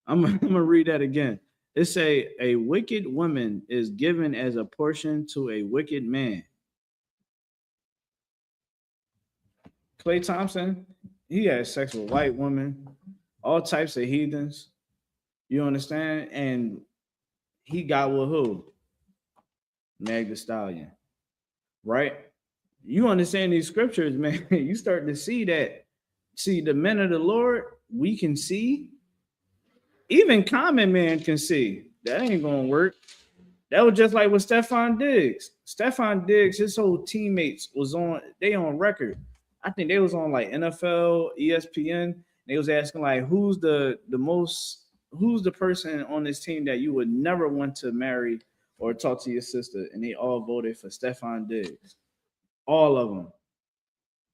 I'm going to read that again. It say, a wicked woman is given as a portion to a wicked man. Klay Thompson, he had sex with white women, all types of heathens. You understand? And he got with who? Meg Thee Stallion. Right? You understand these scriptures, man. You start to see that. See, the men of the Lord, we can see. Even common man can see. That ain't going to work. That was just like with Stephon Diggs. Stephon Diggs, his whole teammates was on record. I think they was on like NFL, ESPN. They was asking like, who's the person on this team that you would never want to marry or talk to your sister? And they all voted for Stephon Diggs. All of them.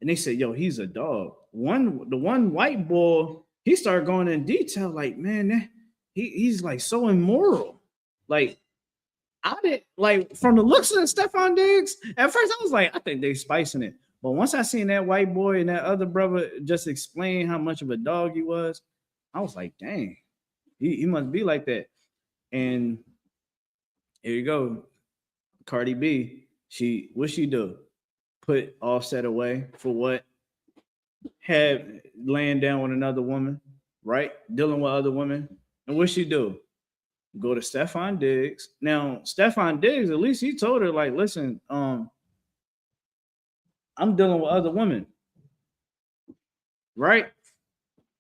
And they said, yo, he's a dog. The one white boy, he started going in detail, like, man, he's like so immoral. Like, I didn't like from the looks of Stephon Diggs. At first, I was like, I think they spicing it. But once I seen that white boy and that other brother just explain how much of a dog he was, I was like, dang, he must be like that. And here you go, Cardi B. What she do? Put Offset away for what? Had laying down with another woman, right? Dealing with other women. And what she do? Go to Stephon Diggs. Now, Stephon Diggs, at least he told her, like, listen, I'm dealing with other women. Right?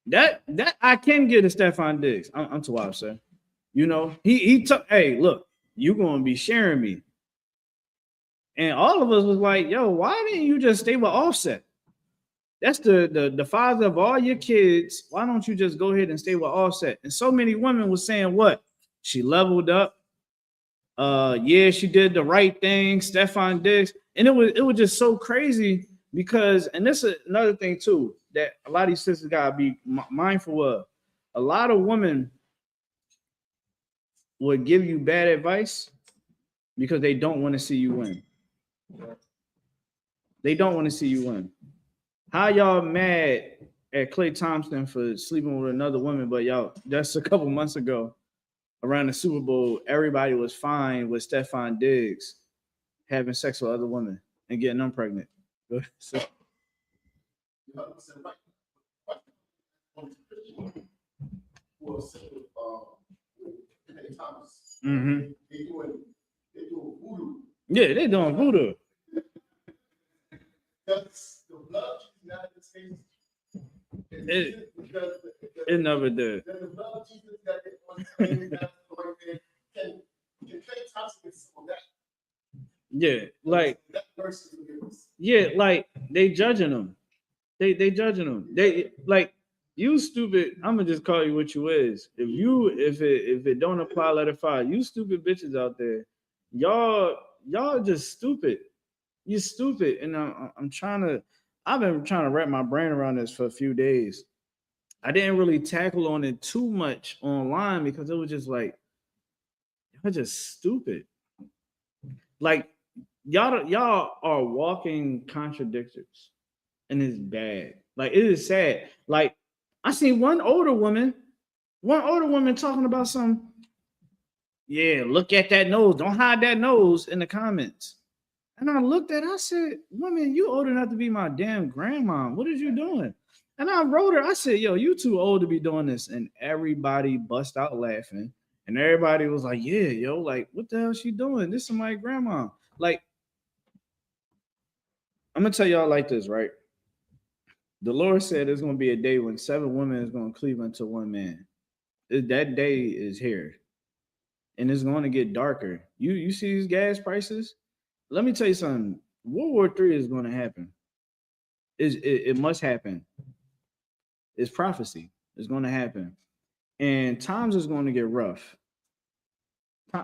That I can get to Stephon Diggs. I'm too wild, sir. He took, hey, look, you're gonna be sharing me. And all of us was like, yo, why didn't you just stay with Offset? That's the father of all your kids. Why don't you just go ahead and stay with Offset? And so many women was saying what? She leveled up. Yeah, she did the right thing, Stephon Diggs. And it was just so crazy because, and this is another thing too, that a lot of these sisters gotta be mindful of. A lot of women would give you bad advice because they don't want to see you win. They don't want to see you win. How y'all mad at Klay Thompson for sleeping with another woman, but y'all, that's a couple months ago around the Super Bowl. Everybody was fine with Stephon Diggs having sex with other women and getting them pregnant. So, You're 100% right. Who are sick with Clay Thomas. They doing voodoo. Yeah, they doing voodoo. Because the blood of the United States. It never did. The blood of Jesus that they want can Clay Thompson get some of that? Yeah, like that verse is forgiveness. Yeah, like they judging them. They judging them. They like you stupid. I'm gonna just call you what you is. If it don't apply, let it fly. You stupid bitches out there. Y'all just stupid. You stupid. And I've been trying to wrap my brain around this for a few days. I didn't really tackle on it too much online because it was just like y'all just stupid. Like y'all are walking contradictors, and it's bad. Like it is sad. Like I seen one older woman talking about some. Yeah, look at that nose. Don't hide that nose in the comments. And I looked at it, I said, woman, you old enough to be my damn grandma. What is you doing? And I wrote her, I said, yo, you too old to be doing this. And everybody bust out laughing. And everybody was like, yeah, yo, like, what the hell is she doing? This is my grandma. Like, I'm going to tell y'all like this, right? The Lord said there's going to be a day when 7 women is going to cleave unto one man. That day is here. And it's going to get darker. You see these gas prices? Let me tell you something. World War III is going to happen. It must happen. It's prophecy. It's going to happen. And times is going to get rough.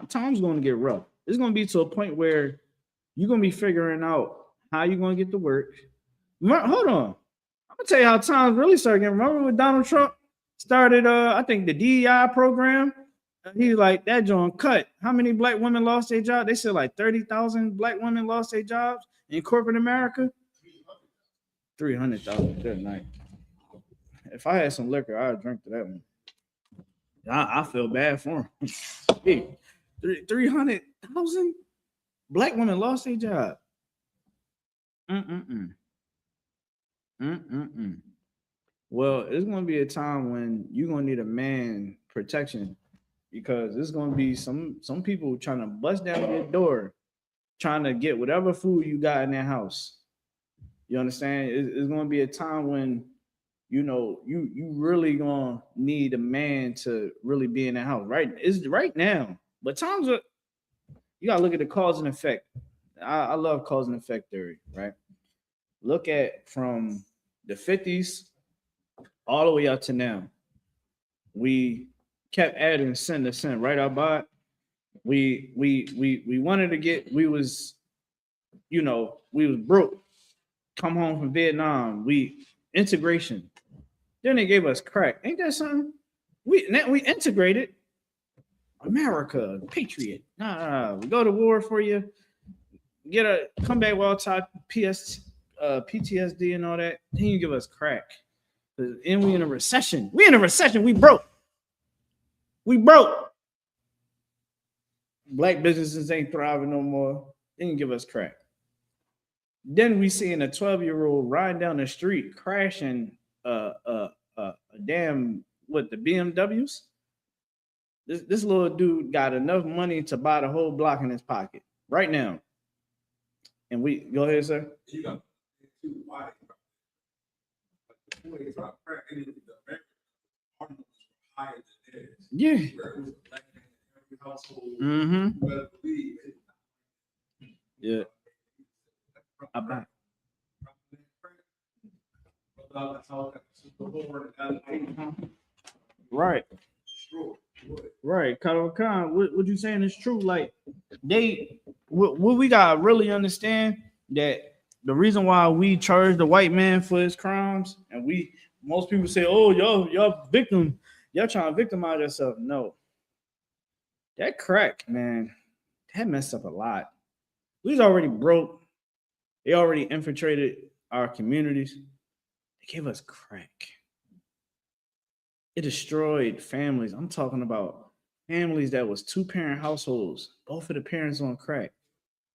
Time's going to get rough. It's going to be to a point where you're going to be figuring out how you're going to get to work. Hold on. I'm going to tell you how times really started getting. Remember when Donald Trump started, I think, the DEI program? He's like, that joint cut. How many black women lost their job? They said like 30,000 black women lost their jobs in corporate America. 300,000. Good night. If I had some liquor, I'd drink to that one. I feel bad for him. Hey, 300,000 black women lost their job. Well, it's going to be a time when you're going to need a man protection. Because there's gonna be some people trying to bust down your door, trying to get whatever food you got in their house. You understand? It's gonna be a time when you really gonna need a man to really be in the house. Right? It's right now, but times are you gotta look at the cause and effect. I love cause and effect theory. Right? Look at from the 50s all the way up to now. We kept adding sin to sin, right? Our bot. We wanted to get. We was broke. Come home from Vietnam. We integration. Then they gave us crack. Ain't that something? We integrated. America, patriot. Nah. We go to war for you. Come back well top PTSD and all that. Then you give us crack. And we in a recession. We broke. We broke. Black businesses ain't thriving no more. They can give us crack. Then we seeing a 12-year-old riding down the street crashing a damn the BMWs. This little dude got enough money to buy the whole block in his pocket right now. And we go ahead, sir. You got why yeah. Yeah. Right. Right. Khan, what you saying is true. Like what we gotta really understand that the reason why we charge the white man for his crimes, and most people say, oh, y'all victim, y'all trying to victimize yourself. No. That crack, man, that messed up a lot. We was already broke. They already infiltrated our communities. They gave us crack. It destroyed families. I'm talking about families that was 2-parent households, both of the parents on crack.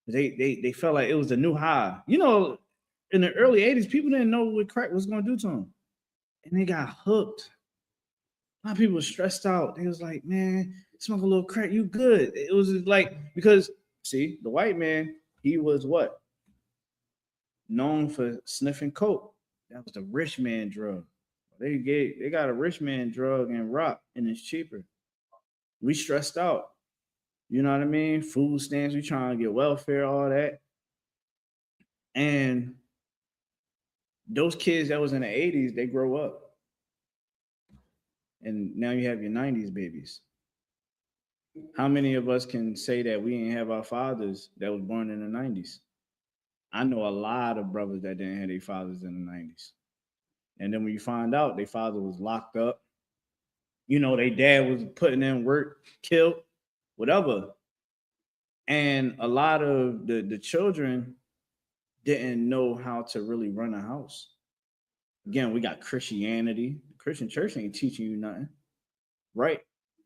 They felt like it was the new high. You know, in the early 80s, people didn't know what crack was going to do to them. And they got hooked. A lot of people were stressed out. They was like, man, smoke a little crack, you good. It was like, because see, the white man, he was what? Known for sniffing coke. That was the rich man drug. They got a rich man drug and rock, and it's cheaper. We stressed out. You know what I mean? Food stamps, we trying to get welfare, all that. And those kids that was in the 80s, they grow up. And now you have your 90s babies. How many of us can say that we didn't have our fathers that was born in the 90s? I know a lot of brothers that didn't have their fathers in the 90s. And then when you find out their father was locked up, you know, their dad was putting in work, killed, whatever. And a lot of the children didn't know how to really run a house. Again, we got Christianity. The Christian church ain't teaching you nothing, right?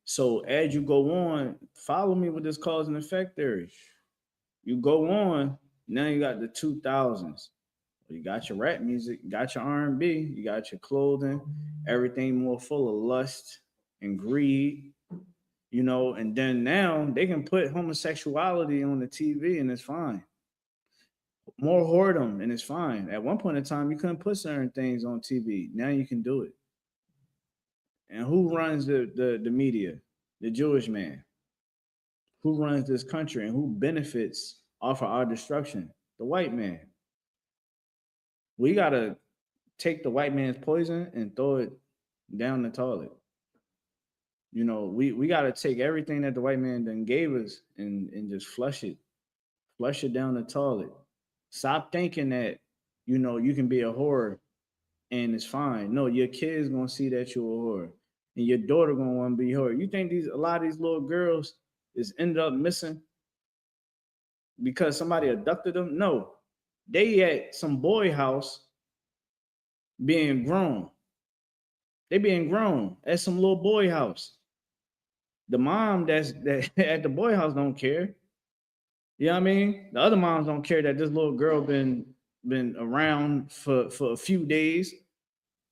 So as you go on, follow me with this cause and effect theory. You go on, now you got the 2000s. You got your rap music, you got your R&B, you got your clothing, everything more full of lust and greed, you know, and then now they can put homosexuality on the TV and it's fine. More whoredom and it's fine. At one point in time, you couldn't put certain things on TV. Now you can do it. And who runs the media? The Jewish man. Who runs this country and who benefits off of our destruction? The white man. We gotta take the white man's poison and throw it down the toilet. You know, we gotta take everything that the white man then gave us and just flush it down the toilet. Stop thinking that, you know, you can be a whore and it's fine. No, your kid's gonna see that you're a whore, and your daughter gonna want to be a whore. You think a lot of these little girls is ended up missing because somebody abducted them? No, they at some boy house being grown. They being grown at some little boy house. The mom that at the boy house don't care. You know what I mean? The other moms don't care that this little girl been around for a few days.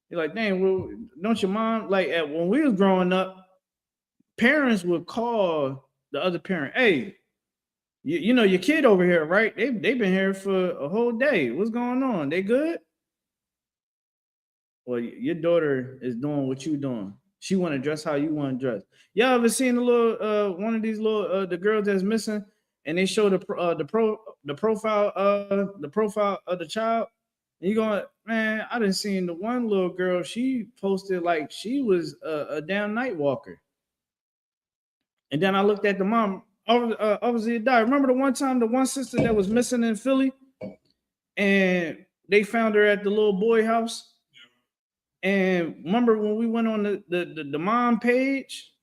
You're like, dang, well, don't your mom, like when we was growing up, parents would call the other parent, hey, you know your kid over here, right? They've been here for a whole day. What's going on? They good? Well, your daughter is doing what you doing. She want to dress how you want to dress. Y'all ever seen the little one of these little the girls that's missing, and they show the profile of the child? And you going, man, I done seen the one little girl. She posted like she was a damn night walker. And then I looked at the mom. Obviously, died. Remember the one time the one sister that was missing in Philly, and they found her at the little boy house. And remember when we went on the mom page?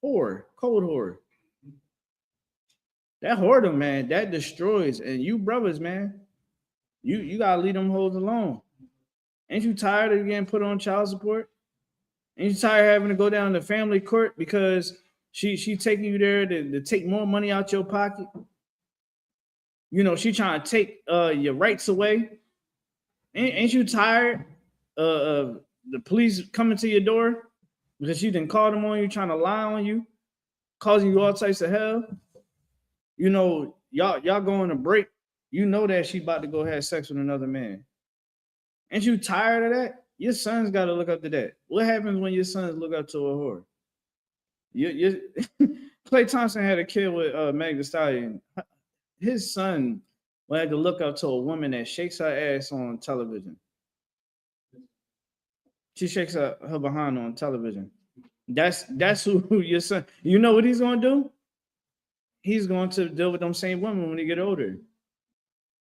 Horror, cold horror. That whoredom, man, that destroys. And you brothers, man, you gotta leave them hoes alone. Ain't you tired of getting put on child support? Ain't you tired of having to go down to family court because she taking you there to take more money out your pocket? You know, she trying to take your rights away. Ain't you tired of the police coming to your door because you didn't call them on you, trying to lie on you, causing you all types of hell? You know, y'all going to break. You know that she about to go have sex with another man. Ain't you tired of that? Your sons got to look up to that. What happens when your sons look up to a whore? Klay Thompson had a kid with Meg Thee Stallion. His son had to look up to a woman that shakes her ass on television. She shakes her behind on television. That's who your son. You know what he's going to do? He's going to deal with them same women when he get older.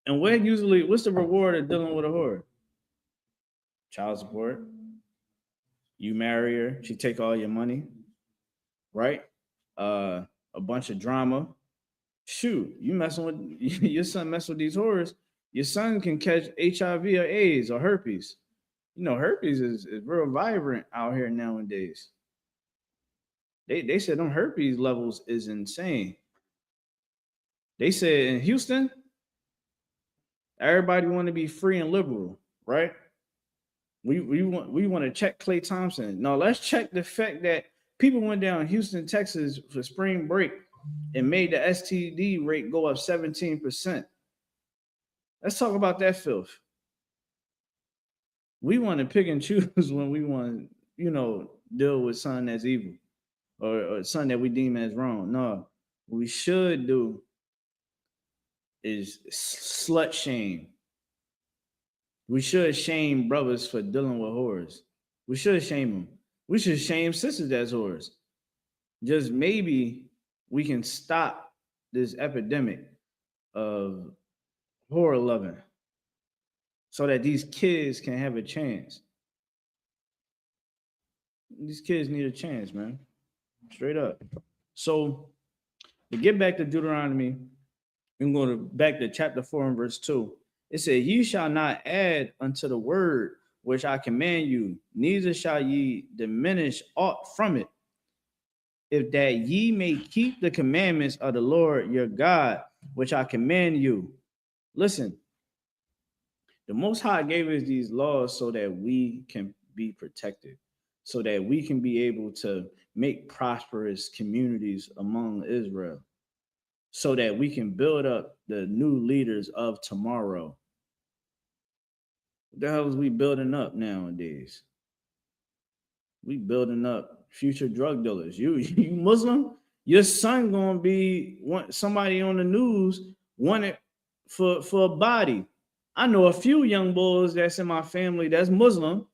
And what's the reward of dealing with a whore? Child support. You marry her, she take all your money, right? A bunch of drama. Shoot, you messing with your son mess with these whores, your son can catch HIV or AIDS or herpes. You know, herpes is real vibrant out here nowadays. They said them herpes levels is insane. They said in Houston, everybody want to be free and liberal, right? We want to check Klay Thompson. No, let's check the fact that people went down Houston, Texas for spring break and made the STD rate go up 17%. Let's talk about that filth. We want to pick and choose when we want, deal with something that's evil or something that we deem as wrong. No, what we should do is slut shame. We should shame brothers for dealing with whores. We should shame them. We should shame sisters as whores. Just maybe we can stop this epidemic of whore loving so that these kids can have a chance. These kids need a chance, man. Straight up. So to get back to Deuteronomy, we're going to back to chapter 4 and verse 2. It said, "Ye shall not add unto the word which I command you, neither shall ye diminish aught from it, if that ye may keep the commandments of the Lord your God, which I command you." Listen, the Most High gave us these laws so that we can be protected, so that we can be able to make prosperous communities among Israel, so that we can build up the new leaders of tomorrow. What the hell is we building up nowadays? We building up future drug dealers. You Muslim, your son gonna be somebody on the news wanted for a body. I know a few young boys that's in my family that's Muslim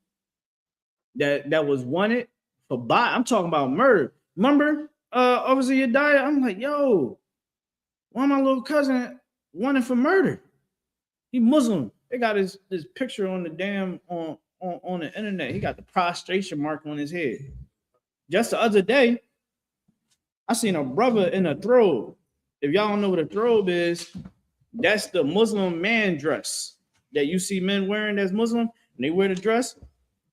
that was wanted for body. I'm talking about murder. Remember, Officer Yediah? I'm like, yo, one of my little cousin wanted for murder. He Muslim. They got this picture on the damn on the internet. He got the prostration mark on his head. Just the other day, I seen a brother in a throbe. If y'all don't know what a throbe is, that's the Muslim man dress that you see men wearing as Muslim, and they wear the dress.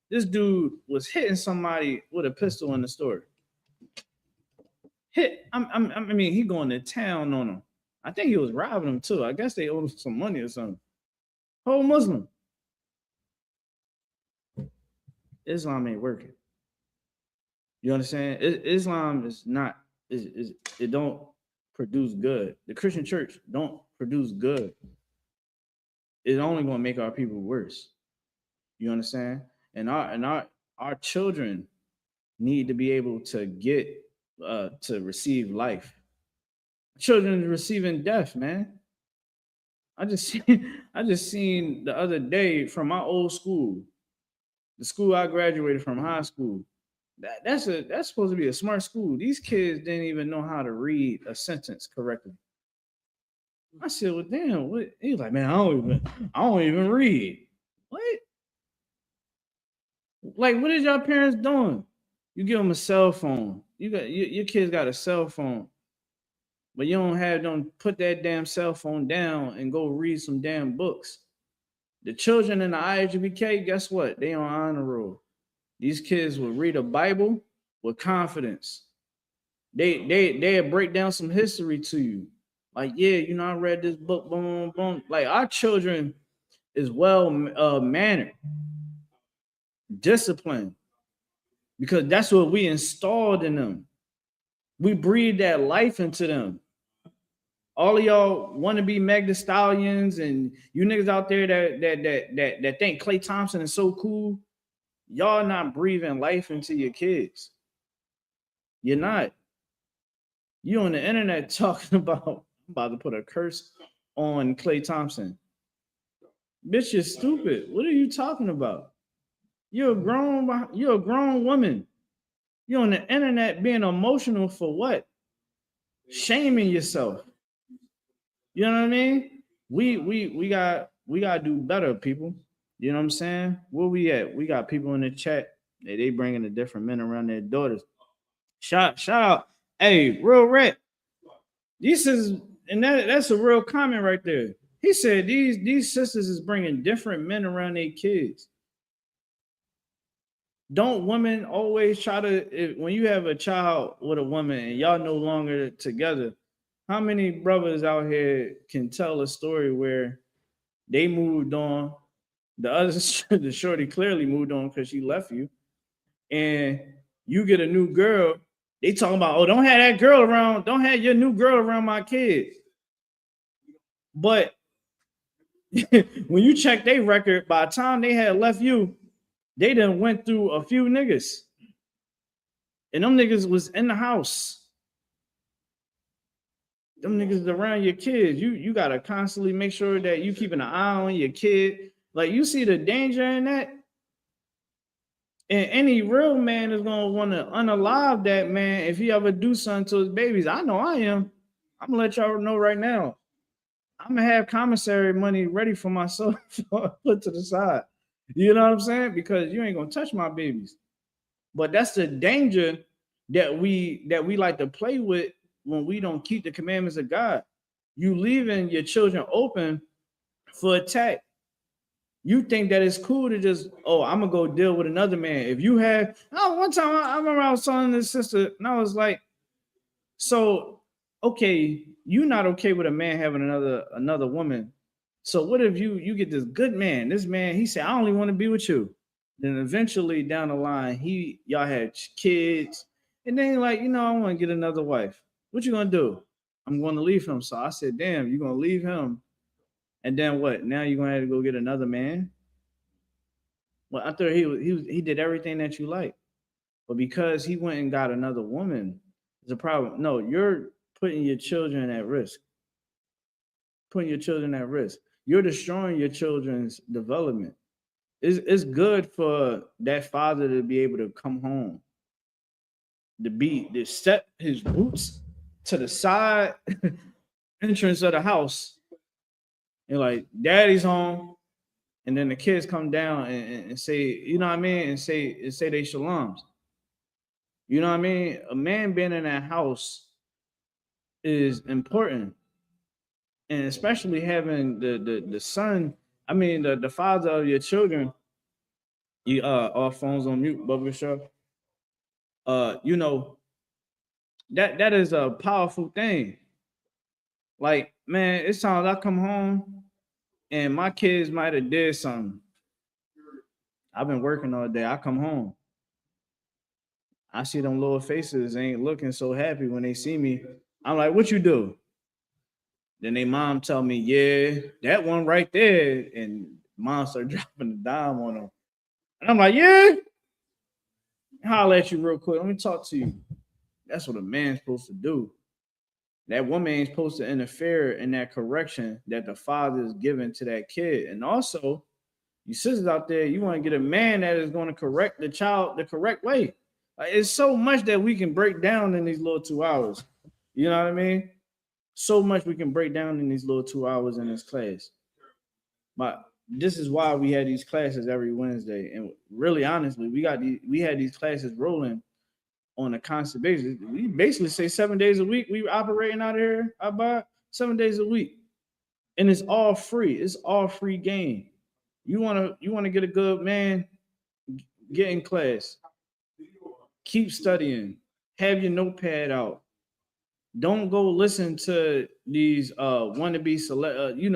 This dude was hitting somebody with a pistol in the store. I mean, he going to town on him. I think he was robbing him too. I guess they owed him some money or something. Whole Muslim. Islam ain't working. You understand? Islam is not. It don't produce good. The Christian church don't produce good. It's only going to make our people worse. You understand? And our children need to be able to get to receive life. Children are receiving death, man. I just seen the other day from my old school, the school I graduated from, high school. That's supposed to be a smart school. These kids didn't even know how to read a sentence correctly. I said, "Well, damn." What? He was like, "Man, I don't even read." What? Like, what is your parents doing? You give them a cell phone. Your kids got a cell phone. But you don't have them put that damn cell phone down and go read some damn books. The children in the ISUPK, guess what? They on honor roll. These kids will read a Bible with confidence. They'll break down some history to you. Like, yeah, I read this book, boom, boom, boom. Like, our children is well mannered, disciplined, because that's what we installed in them. We breathe that life into them. All of y'all want to be Meg the Stallions, and you niggas out there that think Klay Thompson is so cool, y'all not breathing life into your kids. You're not. You on the internet talking about, I'm about to put a curse on Klay Thompson. Bitch, you're stupid. What are you talking about? You're a grown woman. You're on the internet being emotional for what? Shaming yourself. You know what I mean? We got to do better, people. You know what I'm saying? Where we at? We got people in the chat. They bringing the different men around their daughters. Shout out. Hey, real rap. This is, and that's a real comment right there. He said these sisters is bringing different men around their kids. Don't women always try to, when you have a child with a woman and y'all no longer together, how many brothers out here can tell a story where they moved on, the other the shorty clearly moved on because she left you, and you get a new girl, they talking about, oh, don't have that girl around, don't have your new girl around my kids. But when you check their record, by the time they had left you, they done went through a few niggas. And them niggas was in the house. Them niggas around your kids. You gotta constantly make sure that you keeping an eye on your kid. Like, you see the danger in that. And any real man is gonna want to unalive that man if he ever do something to his babies. I know I am. I'm gonna let y'all know right now. I'm gonna have commissary money ready for myself, put to the side. You know what I'm saying? Because you ain't gonna touch my babies. But that's the danger that we like to play with when we don't keep the commandments of God. You leaving your children open for attack. You think that it's cool to just, oh, I'm gonna go deal with another man. If you have, oh, one time I remember I was telling this sister, and I was like, so okay, you're not okay with a man having another woman. So what if you get this good man? This man, he said, I only want to be with you. Then eventually down the line, y'all had kids, and then like, I want to get another wife. What you gonna do? I'm going to leave him. So I said, damn, you're gonna leave him, and then what? Now you're gonna have to go get another man. Well, I thought he did everything that you like, but because he went and got another woman, there's a problem. No, you're putting your children at risk. Putting your children at risk. You're destroying your children's development. It's good for that father to be able to come home, to step his boots to the side entrance of the house, and like, daddy's home, and then the kids come down and say, you know what I mean, and say they shalams. You know what I mean? A man being in that house is important, and especially having the son. I mean, the father of your children. You all phones on mute, Bubba Show. You know, that is a powerful thing. Like, man, it's times I come home and my kids might have did something. I've been working all day. I come home. I see them little faces ain't looking so happy when they see me. I'm like, what you do? Then they mom tell me, yeah, that one right there. And mom start dropping the dime on them. And I'm like, yeah. Holler at you real quick. Let me talk to you. That's what a man's supposed to do. That woman ain't supposed to interfere in that correction that the father is giving to that kid. And also, you sisters out there, you want to get a man that is going to correct the child the correct way. Like, it's so much that we can break down in these little 2 hours. You know what I mean? So much we can break down in these little 2 hours in this class. But this is why we had these classes every Wednesday. And really, honestly, we had these classes rolling on a constant basis. We basically say 7 days a week. We operating out of here about 7 days a week. And it's all free. It's all free game. You wanna get a good man, get in class. Keep studying. Have your notepad out. Don't go listen to these wannabe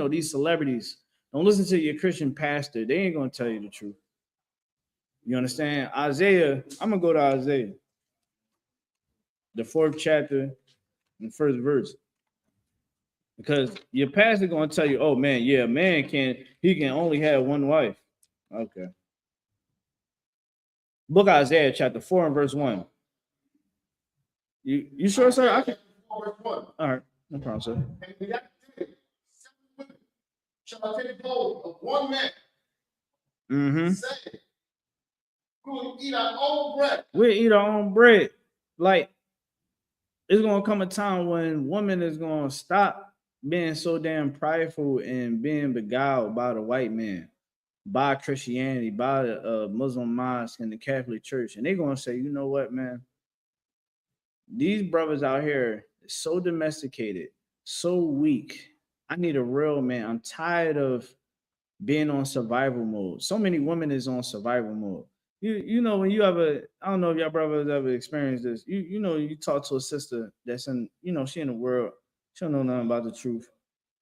these celebrities. Don't listen to your Christian pastor. They ain't gonna tell you the truth. You understand? Isaiah, I'm gonna go to Isaiah, the 4th chapter and 1st verse. Because your pastor gonna tell you, oh man, yeah, man can only have one wife. Okay. Book of Isaiah, chapter 4 and verse 1. You sure, sir? I can. All right, no problem, sir. And in that day, 7 women shall take hold of one man. Saying, we will eat our own bread. We'll eat our own bread. Like, it's gonna come a time when woman is gonna stop being so damn prideful and being beguiled by the white man, by Christianity, by the Muslim mosque and the Catholic Church, and they're gonna say, you know what, man? These brothers out here is so domesticated, so weak. I need a real man. I'm tired of being on survival mode. So many women is on survival mode. You know when you ever, I don't know if y'all brothers ever experienced this. You know you talk to a sister that's in, she in the world, she don't know nothing about the truth.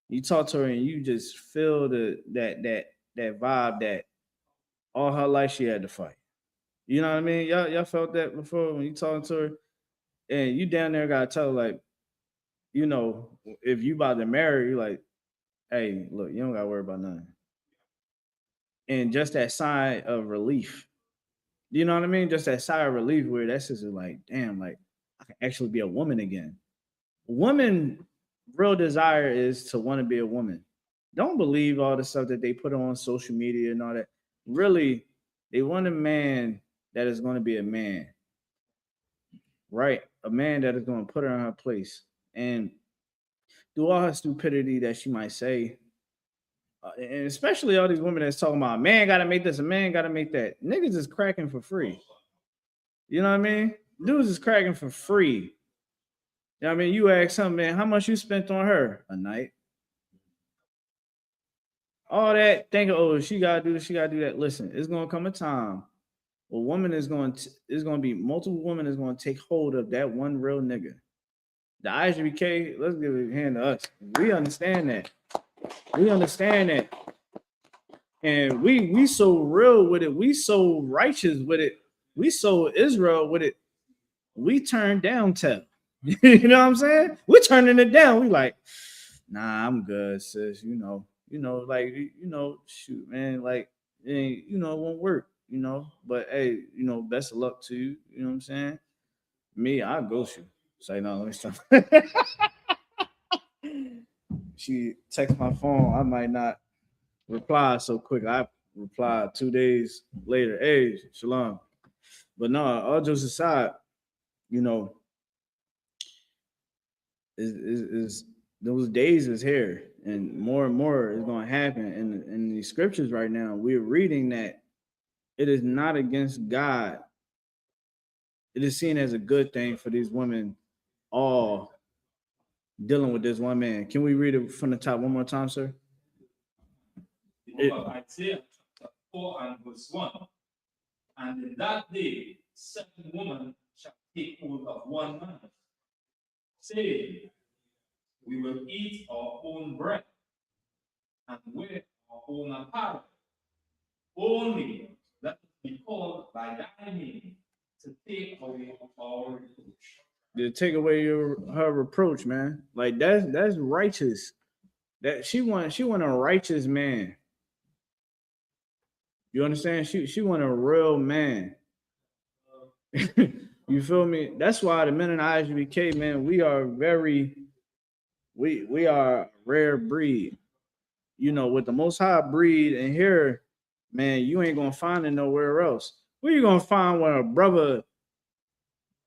You talk to her and you just feel that vibe that all her life she had to fight. You know what I mean? Y'all felt that before when you talking to her, and you down there gotta tell her, like, if you about to marry, you like, hey, look, you don't gotta worry about nothing. And just that sigh of relief. You know what I mean? Just that sigh of relief where that's just like, damn, like I can actually be a woman again. Woman, real desire is to want to be a woman. Don't believe all the stuff that they put on social media and all that. Really, they want a man that is going to be a man, right? A man that is going to put her in her place and do all her stupidity that she might say. And especially all these women that's talking about, man got to make this, a man got to make that. Niggas is cracking for free. You know what I mean? Dudes is cracking for free. You know what I mean? You ask something, man, how much you spent on her a night? All that thinking, oh, she gotta do this, she gotta do that. Listen, it's gonna come a time where woman is going to be multiple women is gonna take hold of that one real nigga. The ISBK, let's give it a hand to us. We understand that. We understand that. And we so real with it, we so righteous with it, we so Israel with it, we turn down tell. You know what I'm saying? We're turning it down. We like, nah, I'm good, sis. Like, shoot, man, like, it won't work, But hey, best of luck to you. You know what I'm saying? Me, I'll ghost you. Say no, let me stop. She texts my phone, I might not reply so quick. I reply 2 days later. Hey, shalom. But no, all jokes aside, you know, is those days is here, and more is going to happen. And in the scriptures right now, we're reading that it is not against God. It is seen as a good thing for these women all dealing with this one man. Can we read it from the top one more time, sir? Isaiah chapter 4 and verse 1. And in that day, 7 women shall take hold of one man, saying, we will eat our own bread and wear our own apparel. Only let us be called by thy name to take away our reproach. To take away her reproach, man. Like that's righteous. That she want a righteous man. You understand? She want a real man. You feel me? That's why the men in the ISBK, man, we are a rare breed. With the most high breed in here, man, you ain't gonna find it nowhere else. Where you gonna find when a brother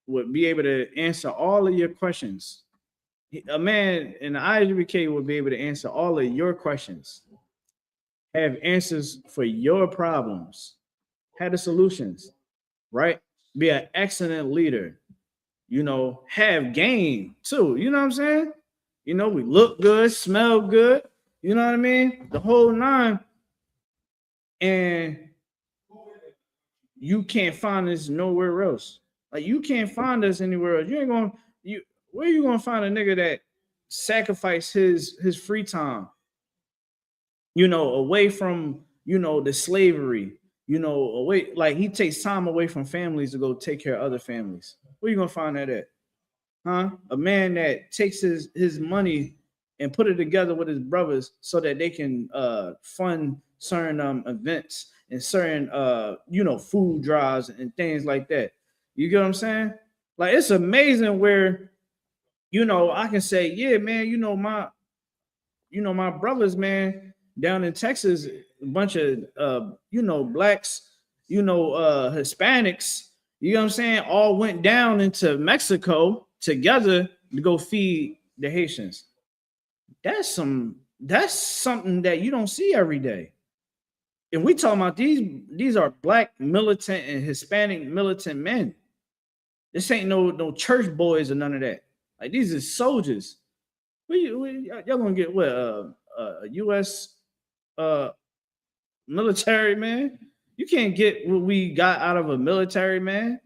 would be able to answer all of your questions? A man in the ISBK would be able to answer all of your questions, have answers for your problems, have the solutions, right? Be an excellent leader, have game too. You know what I'm saying? We look good, smell good, you know what I mean? The whole nine. And you can't find us nowhere else. Like, you can't find us anywhere else. Where you gonna find a nigga that sacrifice his free time, away from, the slavery, away, like he takes time away from families to go take care of other families. Where you gonna find that at? Huh? A man that takes his money and put it together with his brothers so that they can fund certain events and certain food drives and things like that. You get what I'm saying? Like, it's amazing where I can say, yeah, man, my brothers, man, down in Texas, a bunch of blacks, Hispanics, you know what I'm saying, all went down into Mexico together to go feed the Haitians. That's something that you don't see every day. If we talking about these are black militant and Hispanic militant men. This ain't no church boys or none of that. Like, these are soldiers. Y'all gonna get what a U.S. Military, man? You can't get what we got out of a military man.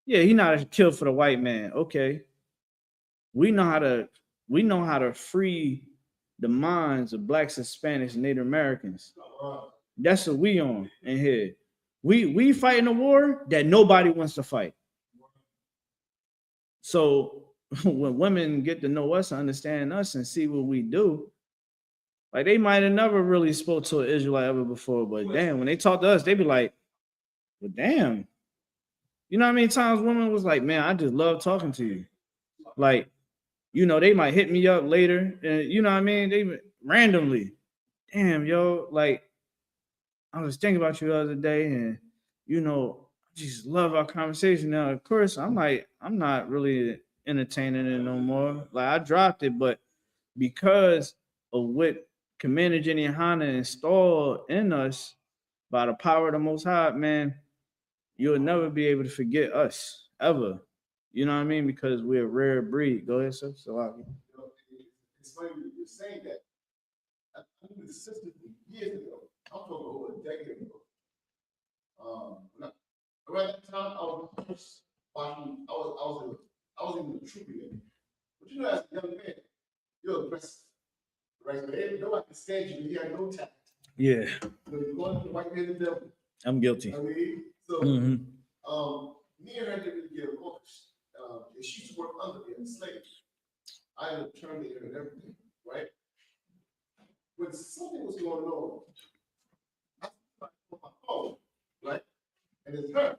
Yeah, he not killed for the white man. Okay. We know how to free the minds of blacks, Hispanics, and Native Americans. That's what we on in here. We fighting a war that nobody wants to fight. So when women get to know us, understand us, and see what we do, like they might have never really spoke to an Israelite ever before, but damn, when they talk to us, they be like, well, damn. You know how many times women was like, man, I just love talking to you. Like, you know, they might hit me up later, and you know what I mean? They randomly, damn, yo, like, I was thinking about you the other day, and you know, I just love our conversation. Now, of course, I'm like, I'm not really entertaining it no more. Like, I dropped it, but because of what Commander Jenny Hanna installed in us by the power of the Most High, man, you'll never be able to forget us ever. You know what I mean? Because we're a rare breed. Go ahead, sir. So it's funny you're saying that. I knew the sister years ago. I'm talking over a decade ago. Around that time, I was first watching. I was in the troop unit. But you know, as a young man, you're aggressive, right? But nobody can stand you. You have no tact. yeah, You're going to the white man, the devil. I'm guilty. I mean, so me and her didn't really get along. And she used to work under me as a slave. I ended up terminating her and everything, right? When something was going on, I put my phone, right? And it's her.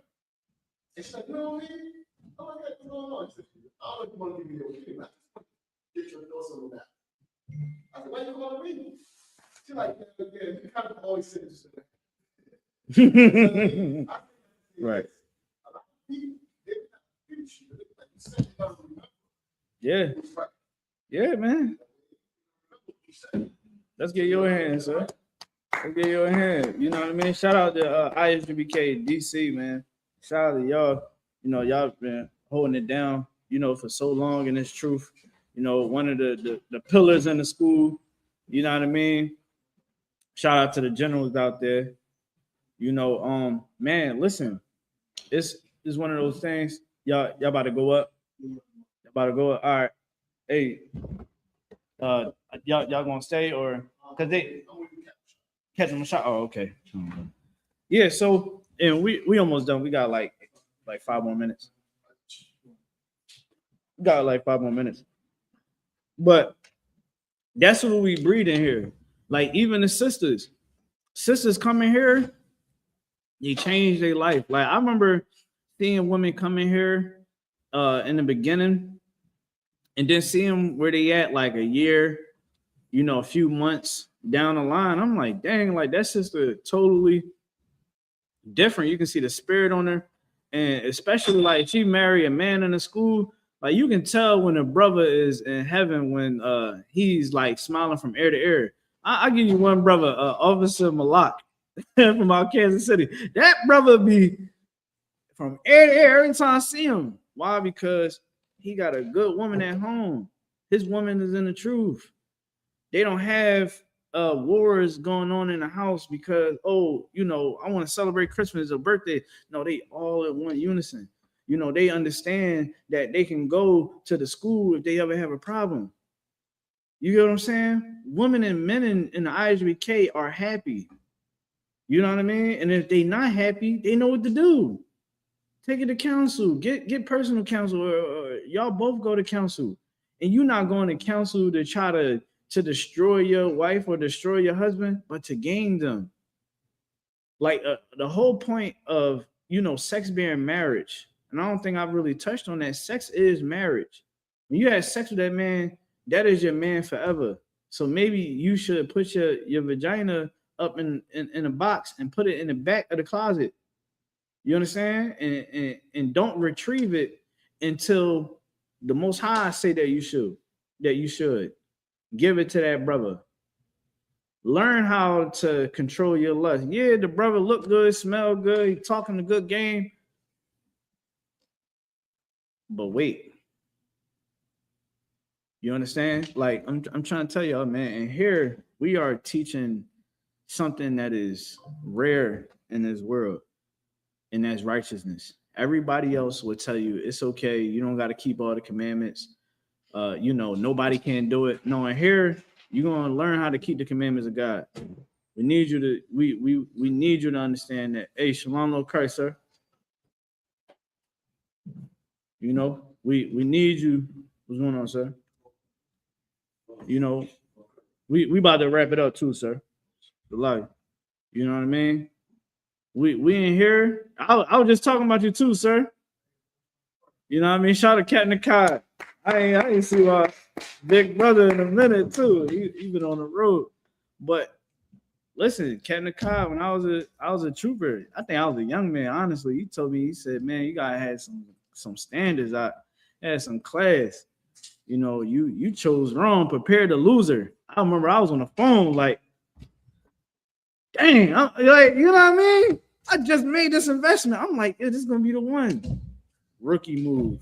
And she's like, you know what I mean? Oh my God, what's going on? She said, I don't know if you want to give me your opinion. I just want to get your thoughts on that. I said, why you calling me? She's like, yeah, you kind of always say this. Right. Yeah. Yeah, man. Let's get your hand, sir. Let's get your hand. You know what I mean? Shout out to ISUBK DC, man. Shout out to y'all. You know, y'all been holding it down, you know, for so long in this truth. You know, one of the pillars in the school. You know what I mean? Shout out to the generals out there. You know, man, listen, it's one of those things. Y'all about to go up. Y'all about to go up. All right. Hey, y'all gonna stay or because they catch them a shot? Oh, okay. Yeah, so and we almost done. We got like 5 more minutes. We got like 5 more minutes. But that's what we breed in here. Like even the sisters come in here, they change their life. Like I remember seeing women come in here in the beginning and then see them where they at like a year, you know, a few months down the line. I'm like, dang, like that sister totally different. You can see the spirit on her. And especially like she married a man in the school. Like you can tell when a brother is in heaven when he's like smiling from ear to ear. I'll give you one brother, Officer Malak from out Kansas City. That brother be from ear to ear every time I see him. Why? Because he got a good woman at home. His woman is in the truth. They don't have wars going on in the house because, oh, you know, I want to celebrate Christmas or birthday. No, they all in one unison. You know, they understand that they can go to the school if they ever have a problem. You get what I'm saying? Women and men in the ISBK are happy. You know what I mean? And if they not happy, they know what to do. Take it to counsel. Get personal counsel. Or y'all both go to counsel. And you're not going to counsel to try to destroy your wife or destroy your husband, but to gain them. Like the whole point of, you know, sex being marriage. And I don't think I've really touched on that. Sex is marriage. When you have sex with that man, that is your man forever. So maybe you should put your vagina up in a box and put it in the back of the closet. You understand? And don't retrieve it until the Most High say that you should. Give it to that brother. Learn how to control your lust. Yeah, the brother look good, smell good, he talking a good game. But wait. You understand? Like I'm trying to tell y'all, man, and here we are teaching something that is rare in this world, and that's righteousness. Everybody else will tell you it's okay. You don't got to keep all the commandments. Nobody can do it. No, and here you're gonna learn how to keep the commandments of God. We need you to we need you to understand that. Hey, shalom, Lord Christ, sir. We need you. What's going on, sir? We about to wrap it up too, sir. The life. You know what I mean? We in here. I was just talking about you too, sir. You know what I mean? Shout out to Captain Kai. I ain't see my big brother in a minute too. He been on the road. But listen, Captain Kai, when I was a trooper, I think I was a young man, honestly. He told me, he said, man, you gotta have some standards. I had some class. You chose wrong, prepared a loser. I remember I was on the phone like, dang, I'm like, you know what I mean? I just made this investment. I'm like, this is gonna be the one. Rookie move.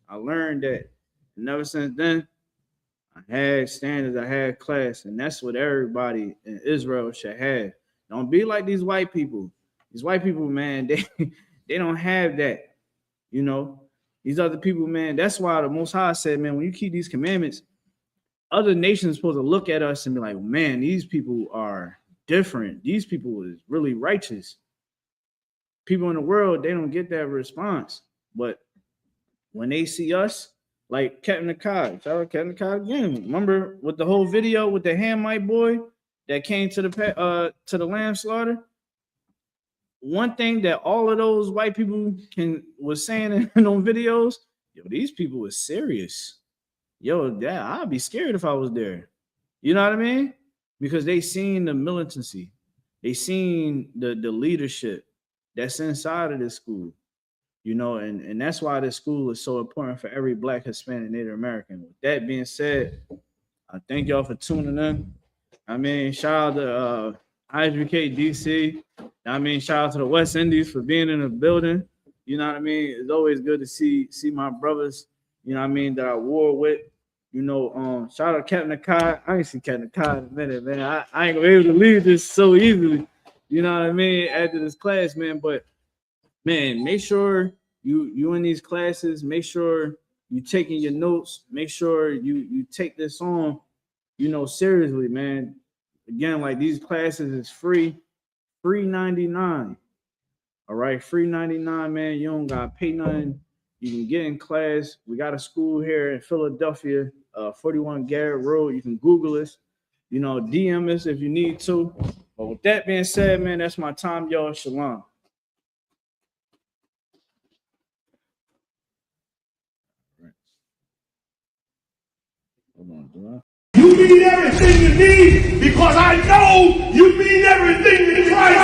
I learned that. And ever since then, I had standards, I had class, and that's what everybody in Israel should have. Don't be like these white people. These white people, man, they don't have that. These other people, man, that's why the Most High said, man, when you keep these commandments, other nations are supposed to look at us and be like, man, these people are different. These people is really righteous. People in the world, they don't get that response. But when they see us, like Captain Akkad, shout out Captain Akkad again. Remember with the whole video with the Hamite boy that came to the lamb slaughter? One thing that all of those white people was saying in those videos, yo, these people were serious. Yo, I'd be scared if I was there. You know what I mean? Because they seen the militancy. They seen the leadership that's inside of this school. And that's why this school is so important for every Black, Hispanic, Native American. With that being said, I thank y'all for tuning in. I mean, shout out to Isupk DC. I mean, shout out to the West Indies for being in the building. You know what I mean? It's always good to see my brothers, you know what I mean, that I war with. Shout out Captain Akkad. I ain't seen Captain Akkad in a minute, man. I ain't gonna be able to leave this so easily. You know what I mean? After this class, man. But man, make sure you in these classes, make sure you taking your notes, make sure you take this on, seriously, man. Again, like these classes is free $99. All right, free $99, man. You don't gotta pay nothing. You can get in class. We got a school here in Philadelphia, 41 Garrett Road. You can Google us, DM us if you need to. But with that being said, man, that's my time, y'all. Shalom. You mean everything to me because I know you mean everything to Christ.